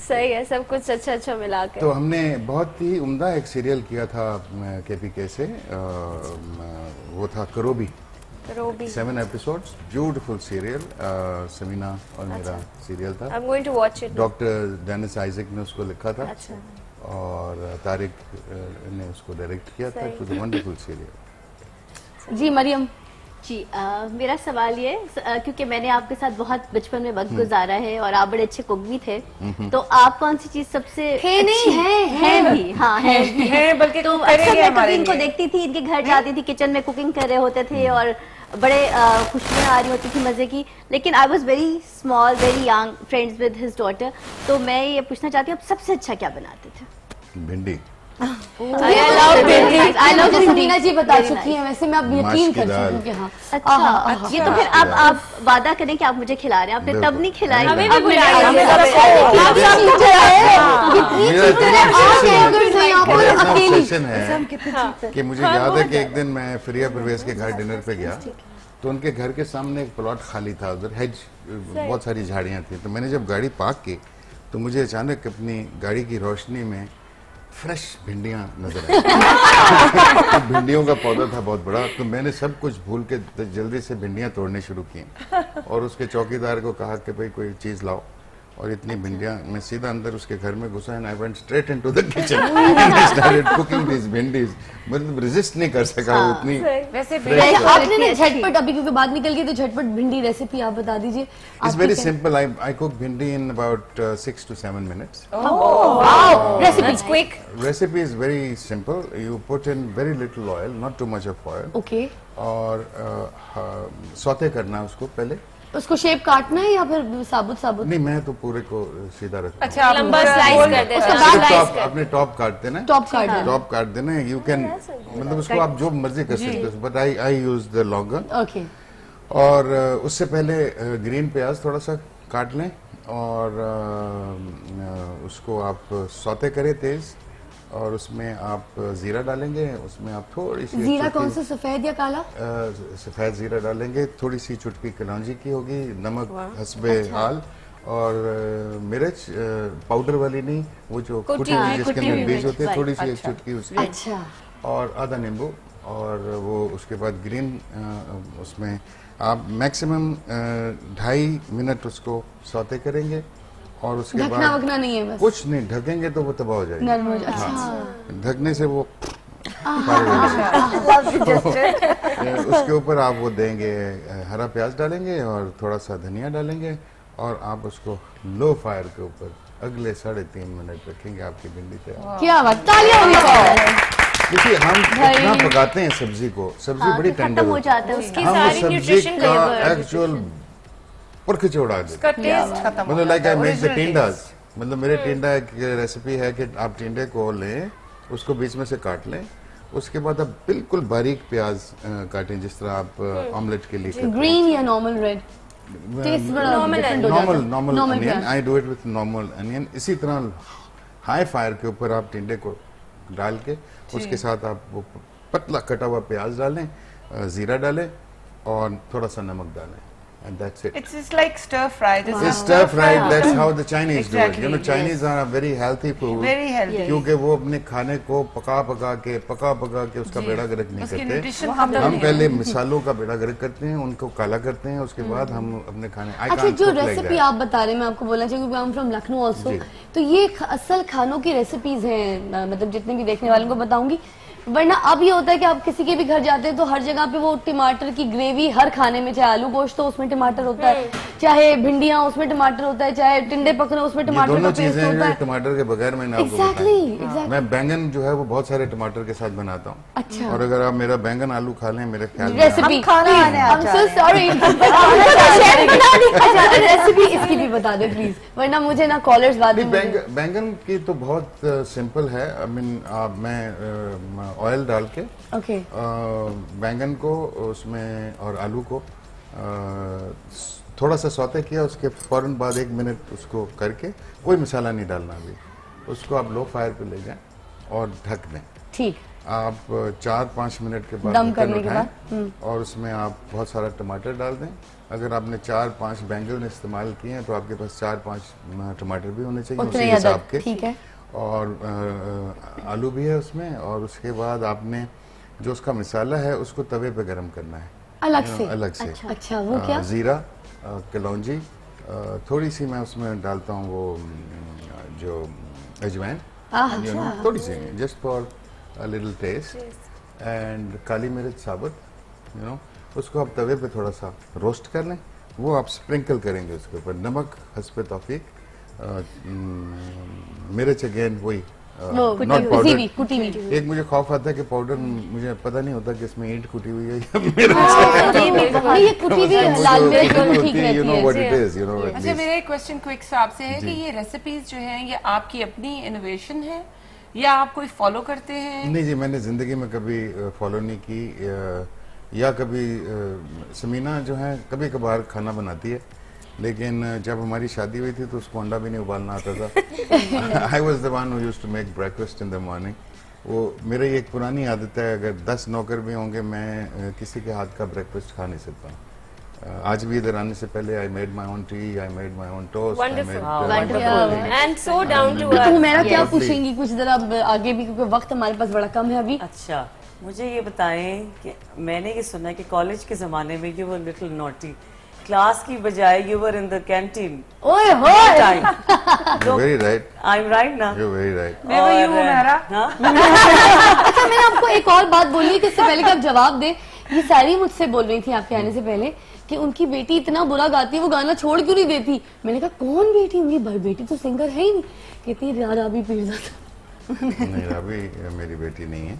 सही है, सब कुछ अच्छा अच्छा मिला के. तो हमने बहुत ही उम्दा एक सीरियल किया था केपीके से, वो था करोबी. 7 episodes, beautiful serial. समीना और मेरा सीरियल था. I'm going to watch it. Doctor Dennis Isaac ने उसको लिखा था. अच्छा. और तारिक ने उसको डायरेक्ट किया था. It was a wonderful serial. जी मरियम जी, मेरा सवाल ये, क्योंकि मैंने आपके साथ बहुत बचपन में वक्त गुजारा है और आप बड़े अच्छे कुक भी थे, तो आप कौन सी चीज सबसे नहीं है भी? हाँ है बल्कि तो अक्सर मैं कुकिंग को देखती थी, इनके घर जाती थी, किचन में कुकिंग कर रहे होते थे और बड़े खुशियाँ आ रही होती थी मजे की. लेकिन I was very small, very young, friends with his daughter. तो मैं ये पूछना चाहती हूँ आप सबसे अच्छा क्या बनाते थे? भिंडी. समीना जी बता चुकी हैं, वैसे मैं अब यकीन कर चुकी हूँ कि हाँ. अच्छा, ये तो फिर आप वादा करें कि आप मुझे खिला रहे हैं, आपने तब नहीं खिलाई. कि मुझे याद है कि एक दिन मैं फ्रिया परवेज के घर डिनर पे गया, तो उनके घर के सामने एक प्लॉट खाली था, उधर हेज बहुत सारी झाड़ियाँ थी. तो मैंने जब गाड़ी पार्क की तो मुझे अचानक अपनी गाड़ी की रोशनी में फ्रेश भिंडियाँ नजर आई. भिंडियों का पौधा था बहुत बड़ा, तो मैंने सब कुछ भूल के जल्दी से भिंडियाँ तोड़नी शुरू की और उसके चौकीदार को कहा कि भाई कोई चीज लाओ. और इतनी भिंडियाँ, मैं सीधा अंदर उसके घर में घुसा and I went straight into the kitchen and I started cooking this bhindis. मतलब रेजिस्ट नहीं कर सका उतनी. वैसे आपने ना झटपट, अभी क्योंकि बात निकल गई तो झटपट भिंडी रेसिपी आप बता दीजिए. It's very simple. I cook bhindi in about 6 to 7 minutes. Wow, recipe is quick. Recipe is very simple. You put in very little oil, not too much of oil. Okay. और सौते करना उसको पहले. उसको shape काटना है या फिर साबुत साबुत? नहीं, मैं तो पूरे को सीधा रखता हूँ। अच्छा, लंबा स्लाइस कर देते अपने टॉप काट देना, टॉप काट देना। यू कैन मतलब उसको आप जो मर्जी कर सकते हो, but I use the longer. Okay. और उससे पहले ग्रीन प्याज थोड़ा सा काट लें और उसको आप सौते करें तेज, और उसमें आप जीरा डालेंगे, उसमें आप थोड़ी सी जीरा कौन सा, सफेद या काला? सफेद जीरा डालेंगे, थोड़ी सी चुटकी कलौंजी की होगी, नमक हस्बे हाल, और मिर्च पाउडर वाली नहीं, वो जो कुटी हुई जिसके अंदर बीज होते हैं, थोड़ी सी एक चुटकी उसकी। अच्छा। और आधा नींबू, और वो उसके बाद ग्रीन उसमें आप मैक्सिमम 2.5 मिनट उसको सौते करेंगे, और उसके बाद ढकना नहीं है बस? कुछ नहीं, ढकेंगे तो वो तबाह हो जाएगी। अच्छा। ढकने से वो उसके ऊपर आप वो देंगे, हरा प्याज डालेंगे और थोड़ा सा धनिया डालेंगे, और आप उसको लो फायर के ऊपर अगले 3.5 मिनट रखेंगे, आपकी भिंडी तैयार। क्या बात, तालियां हुई। देखिए हम इतना पकाते हैं सब्जी को, सब्जी बड़ी टेंडर हो जाती है, उसकी सारी न्यूट्रिशन का एक्चुअल पुरख चौड़ा देते हैं। मतलब लाइक आई मेक द टिंडास, मतलब मेरे टिंडा एक रेसिपी है कि आप टिंडे को लें, उसको बीच में से काट लें, उसके बाद आप बिल्कुल बारीक प्याज काटें, जिस तरह आप ऑमलेट के लिए करते हैं। ग्रीन या normal red? Normal onion, I do it with normal onion. इसी तरह हाई फायर के ऊपर आप टिंडे को डाल के उसके साथ आप वो पतला कटा हुआ प्याज डालें, जीरा डालें और थोड़ा सा नमक डालें, and that's it. It's just like stir fry. It's stir fried. That's how the Chinese do it. You know, Chinese are a very healthy food. Very healthy. क्योंकि वो अपने खाने को पका पका के उसका बेड़ा गर्क नहीं करते। हम पहले मिसालों का बेड़ा गर्क करते हैं, उनको काला करते हैं, उसके बाद हम अपने खाने। अच्छा, जो रेसिपी आप बता रहे हैं, मैं आपको बोलना चाहिए क्योंकि I'm from Lucknow also, तो ये असल खानों की रेसिपीज हैं, मतलब जितने भी देखने वालों को बताऊंगी। वरना अब ये होता है कि आप किसी के भी घर जाते हैं तो हर जगह पे वो टमाटर की ग्रेवी हर खाने में, चाहे आलू गोश्त हो उसमें टमाटर होता है, चाहे भिंडियां उसमें टमाटर होता है, चाहे टिंडे पकड़े उसमें टमाटर का पेस्ट होता है। टमाटर के बगैर मैं exactly. मैं बैंगन जो है वो बहुत सारे टमाटर के साथ बनाता हूँ। अच्छा। और अगर आप मेरा बैंगन आलू खा लें, मेरे ख्याल में रेसिपी इसकी भी बता दे प्लीज, वरना मुझे ना कॉलर्स बाद में। बैंगन की तो बहुत सिंपल है। आई मीन मैं ऑयल डाल के बैंगन को उसमें और आलू को थोड़ा सा सौते किया, उसके फौरन बाद 1 मिनट उसको करके, कोई मसाला नहीं डालना अभी, उसको आप लो फायर पे ले जाएं और ढक दें। ठीक। आप 4-5 मिनट के बाद ढक्कन उठाएं और उसमें आप बहुत सारा टमाटर डाल दें। अगर आपने 4-5 बैंगन इस्तेमाल किए हैं तो आपके पास 4-5 टमाटर भी होने चाहिए उसी हिसाब के। ठीक है। और आलू भी है उसमें, और उसके बाद आपने जो उसका मसाला है उसको तवे पे गरम करना है अलग से। अच्छा, वो क्या? जीरा, कलौंजी, थोड़ी सी मैं उसमें डालता हूँ वो जो अजवाइन, थोड़ी सी, just for a little taste, and काली मिर्च साबुत, उसको आप तवे पे थोड़ा सा रोस्ट कर लें। वो आप स्प्रिंकल करेंगे उसके ऊपर, नमक हस्बे तौफीक, मिर्च अगेन वही नॉट पाउडर। एक मुझे खौफ आता है कि पाउडर, मुझे पता नहीं होता कि इसमें ईंट कुटी हुई है या मिर्च। अच्छा, मेरा क्वेश्चन क्विक सा आपसे है कि ये रेसिपीज जो हैं ये आपकी अपनी इनोवेशन है या आप कोई फॉलो करते हैं? नहीं जी, मैंने जिंदगी में कभी फॉलो नहीं की, या कभी समीना जो है कभी कभार खाना बनाती है, लेकिन जब हमारी शादी हुई थी तो उसको अंडा भी नहीं उबालना आता था। I was the one who used to make breakfast in the morning. वो मेरी एक पुरानी आदत है, अगर 10 नौकर भी होंगे मैं किसी के हाथ का ब्रेकफास्ट खा नहीं सकता। आज भी इधर आने से पहले I made my own tea, I made my own toast, and so down to earth. तो मेरा क्या पूछेंगी कुछ जरा आगे भी, क्योंकि वक्त हमारे पास बड़ा कम है अभी। अच्छा, मुझे ये बताएं कि मैंने ये सुना है कि कॉलेज के जमाने में you were little naughty, class की बजाय you were in the canteen. ओए होए, very right, I am right ना? You very right. मैं वो यू मेरा। अच्छा, मैंने आपको एक और बात बोली कि इससे पहले कि आप जवाब दें, ये सारी मुझसे बोल रही थी आपके आने से पहले कि उनकी बेटी इतना बुरा गाती है, वो गाना छोड़ क्यों नहीं देती। मैंने कहा कौन बेटी? उनकी बेटी तो सिंगर है ही नहीं। कहती राधा भी पीरजा था। नहीं राबी मेरी बेटी नहीं है।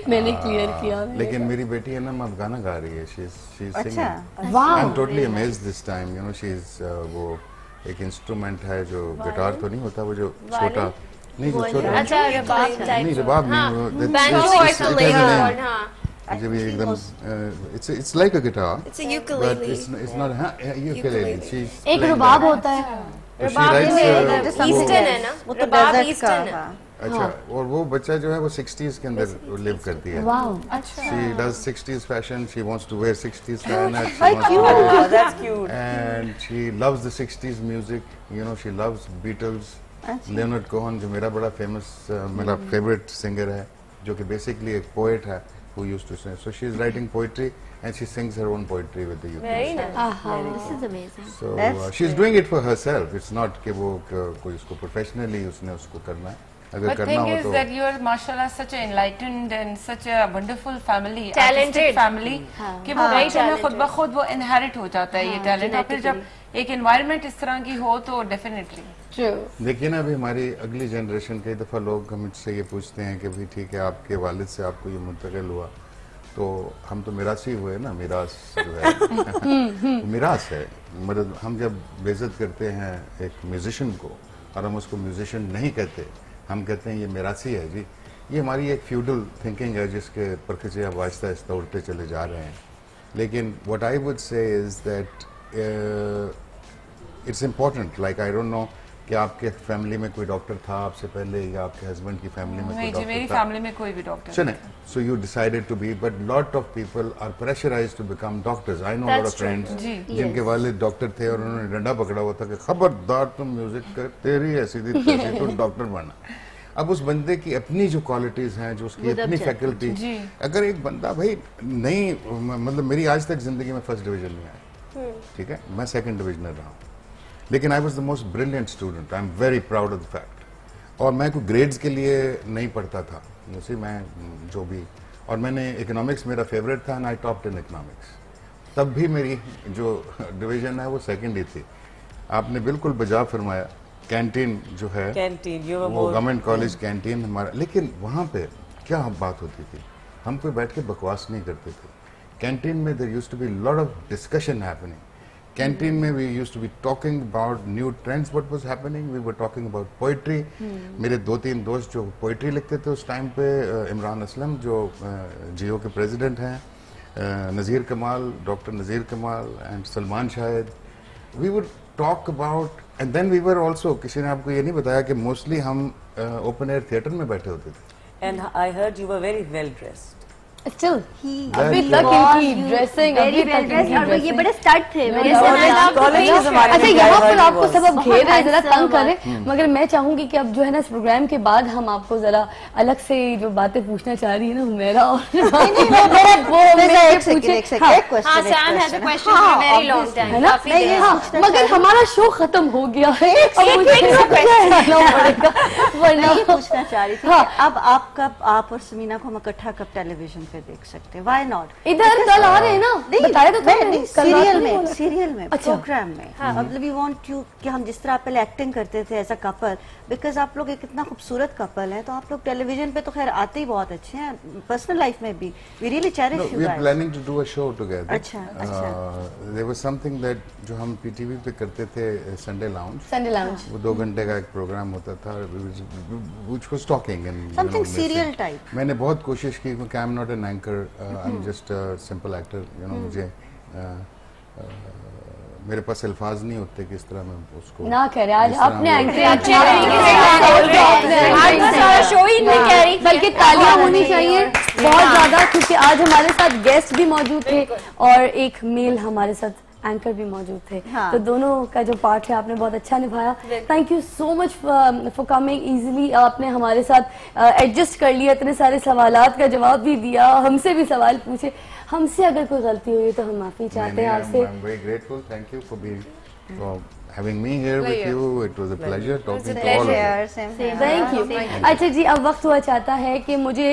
मैंने क्लियर किया। लेकिन मेरी बेटी है ना, अब गाना गा रही है। She is singing. वाह। I am totally amazed this time, you know she is वो एक इंस्ट्रूमेंट है जो गिटार तो नहीं होता, वो जो छोटा नहीं जो छोटा, अच्छा रबाब टाइप, नहीं रबाब नहीं, जब ये एकदम it's like a guitar, it's a ukulele, but it's not ukulele. एक रबाब होता है, रबाब ईस्टर्न है ना, वो तो रबाब ईस्टर्न है। अच्छा, और वो बच्चा जो है वो 60s के अंदर लिव करती है। वाओ, अच्छा। She does 60s fashion. She wants to wear 60s fashion. That's cute. And she loves the 60s music. You know, she loves Beatles. Leonard Cohen जो मेरा बड़ा famous मेरा favorite singer है, जो कि basically एक poet है who used to sing. So she is writing poetry and she sings her own poetry with the ukulele. Very nice. This is amazing. So she is doing it for herself. It's not कि वो कोई उसको professionally उसने उसको करना है। But thing is that you are mashallah such an enlightened and such a wonderful family, talented family, कि वो खुद ब खुद वो inherit हो जाता है ये talent, और फिर जब एक environment इस तरह की हो तो definitely. देखिए ना, अभी हमारी अगली जनरेशन कई दफ़ा लोग मुझसे ये पूछते हैं कि भाई ठीक है आपके वालिद से आपको ये मुंतकिल हुआ, तो हम तो मिरासी हुए ना, मिरास जो है मिरास है। मतलब हम जब बेइज्जत करते हैं एक म्यूजिशियन को और हम उसको म्यूजिशियन नहीं कहते, हम कहते हैं ये मिरासी है जी, ये हमारी एक फ्यूडल थिंकिंग है जिसके परखचे अब आहिस्ता आहिस्ता उड़ते चले जा रहे हैं। लेकिन what I would say is that it's important, like I don't know कि आपके फैमिली में कोई डॉक्टर था आपसे पहले या आपके हस्बैंड की फैमिली में कोई डॉक्टर था? मेरी फैमिली में कोई भी डॉक्टर सुने, so you decided to be, but lot of people are pressurised to become doctors. I know lot of friends जिनके वालिद डॉक्टर थे और उन्होंने डंडा पकड़ा हुआ था कि खबरदार तुम म्यूजिक कर, तेरी है सीधी तैसी, तुम डॉक्टर बनना। अब उस बंदे की अपनी जो क्वालिटीज हैं, जो उसकी अपनी फैकल्टी, अगर एक बंदा भाई नहीं, मतलब मेरी आज तक जिंदगी में फर्स्ट डिवीजन में आया, ठीक है, मैं सेकंड डिविजनर रहा हूँ, लेकिन आई was the most brilliant student. I am very proud of the fact. और मैं कोई ग्रेड्स के लिए नहीं पढ़ता था, जैसे मैं जो भी, और मैंने इकोनॉमिक्स मेरा फेवरेट था, and I topped in economics. तब भी मेरी जो डिवीजन है वो सेकंड ही थी। आपने बिल्कुल बजा फरमाया, कैंटीन जो है, वो गवर्नमेंट कॉलेज कैंटीन हमारा, लेकिन वहाँ पे क्या बात होती थी, हम कोई बैठ के बकवास नहीं करते थे। कैंटीन में there used to be lot of discussion happening. Canteen में we used to be talking about new trends, what was happening, we were talking about poetry. मेरे 2-3 दोस्त जो पोइट्री लिखते थे उस टाइम पे, इमरान असलम जो जियो के प्रेसिडेंट हैं, नज़ीर कमाल, doctor Nazir Kamal and Salman Shahid, we would talk about, and then we were also, किसी ने आपको ये नहीं बताया कि मोस्टली हम ओपन एयर थिएटर में बैठे होते थे। And I heard you were very well dressed. Still, अभी तक इनकी ड्रेसिंग, अभी तक और ये बड़े स्टड थे। अच्छा, यहाँ पर आपको सब अब घेर रहे, जरा तंग कर रहे, मगर मैं चाहूंगी कि अब जो है ना इस प्रोग्राम के बाद हम आपको जरा अलग से जो बातें पूछना चाह रही है ना मेरा और मगर हमारा शो खत्म हो गया है, वरना पूछना चाह रही थी अब आप और समीना को हम इकट्ठा कब टेलीविजन पे देख सकते हैं? Why not? इधर कल आ रहे हैं ना, बताया तो था सीरियल में प्रोग्राम में। मतलब वी वांट यू कि हम जिस तरह आप पहले एक्टिंग करते थे एज अ कपल, बिकॉज आप लोग एक इतना खूबसूरत कपल है, तो आप लोग टेलीविजन पे तो खैर आते ही बहुत अच्छे हैं, पर्सनल लाइफ में भी we really cherish you guys. We are planning to do a show together. अच्छा, देयर वाज समथिंग दैट जो हम पीटीवी पे करते थे, संडे लाउंज, वो 2 घंटे का एक प्रोग्राम होता था which was talking and something serial type. मैंने बहुत कोशिश की क्योंकि आई am not an anchor, I am just a simple actor, you know, मुझे मेरे पास अल्फाज नहीं होते कि इस तरह मैं उसको ना करे। आज अपने बल्कि तालियां होनी चाहिए बहुत ज्यादा, क्योंकि आज हमारे साथ गेस्ट भी मौजूद थे और एक मेल हमारे साथ एंकर भी मौजूद थे। तो दोनों का जो पार्ट है आपने बहुत अच्छा निभाया। Thank you so much for coming easily. आपने हमारे साथ एडजस्ट कर लिया, इतने सारे सवालात का जवाब भी दिया, हमसे भी सवाल पूछे। हमसे अगर कोई गलती हुई तो हम माफी चाहते हैं आपसे। I'm very grateful. Thank you for having me here with you. It was a pleasure talking to all of you. Thank you. अच्छा जी, अब वक्त हुआ चाहता है कि मुझे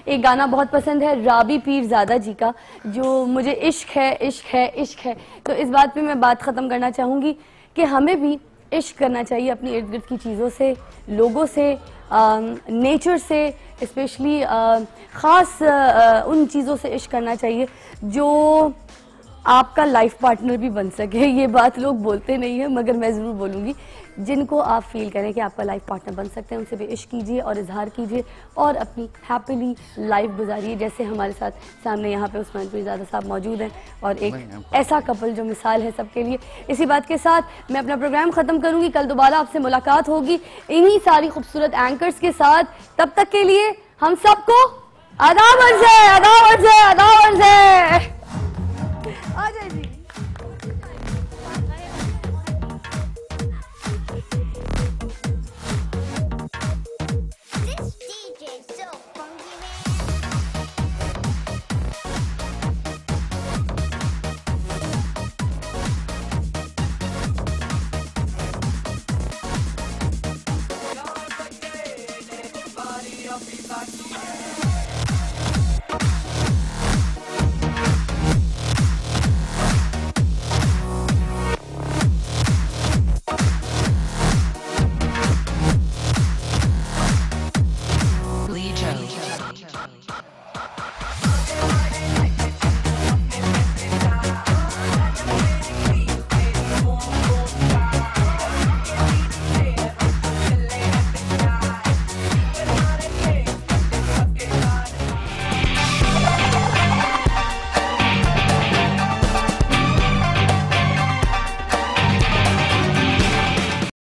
एक गाना बहुत पसंद है राबी पीरजादा जी का, जो मुझे इश्क है इश्क है इश्क है। तो इस बात पे मैं बात ख़त्म करना चाहूँगी कि हमें भी इश्क करना चाहिए अपनी इर्द गिर्द की चीज़ों से, लोगों से, नेचर से, स्पेशली ख़ास उन चीज़ों से इश्क करना चाहिए जो आपका लाइफ पार्टनर भी बन सके। ये बात लोग बोलते नहीं है मगर मैं ज़रूर बोलूँगी, जिनको आप फील करें कि आपका लाइफ पार्टनर बन सकते हैं उनसे भी इश्क कीजिए और इजहार कीजिए और अपनी हैप्पीली लाइफ गुजारिए। जैसे हमारे साथ सामने यहाँ पे उस्मान पीरज़ादा साहब मौजूद हैं और एक ऐसा कपल जो मिसाल है सबके लिए। इसी बात के साथ मैं अपना प्रोग्राम ख़त्म करूँगी। कल दोबारा आपसे मुलाकात होगी इन्हीं सारी खूबसूरत एंकर्स के साथ। तब तक के लिए हम सबको अदाब अर्ज़ है, अदाब अर्ज़ है, अदाब अर्ज़ है।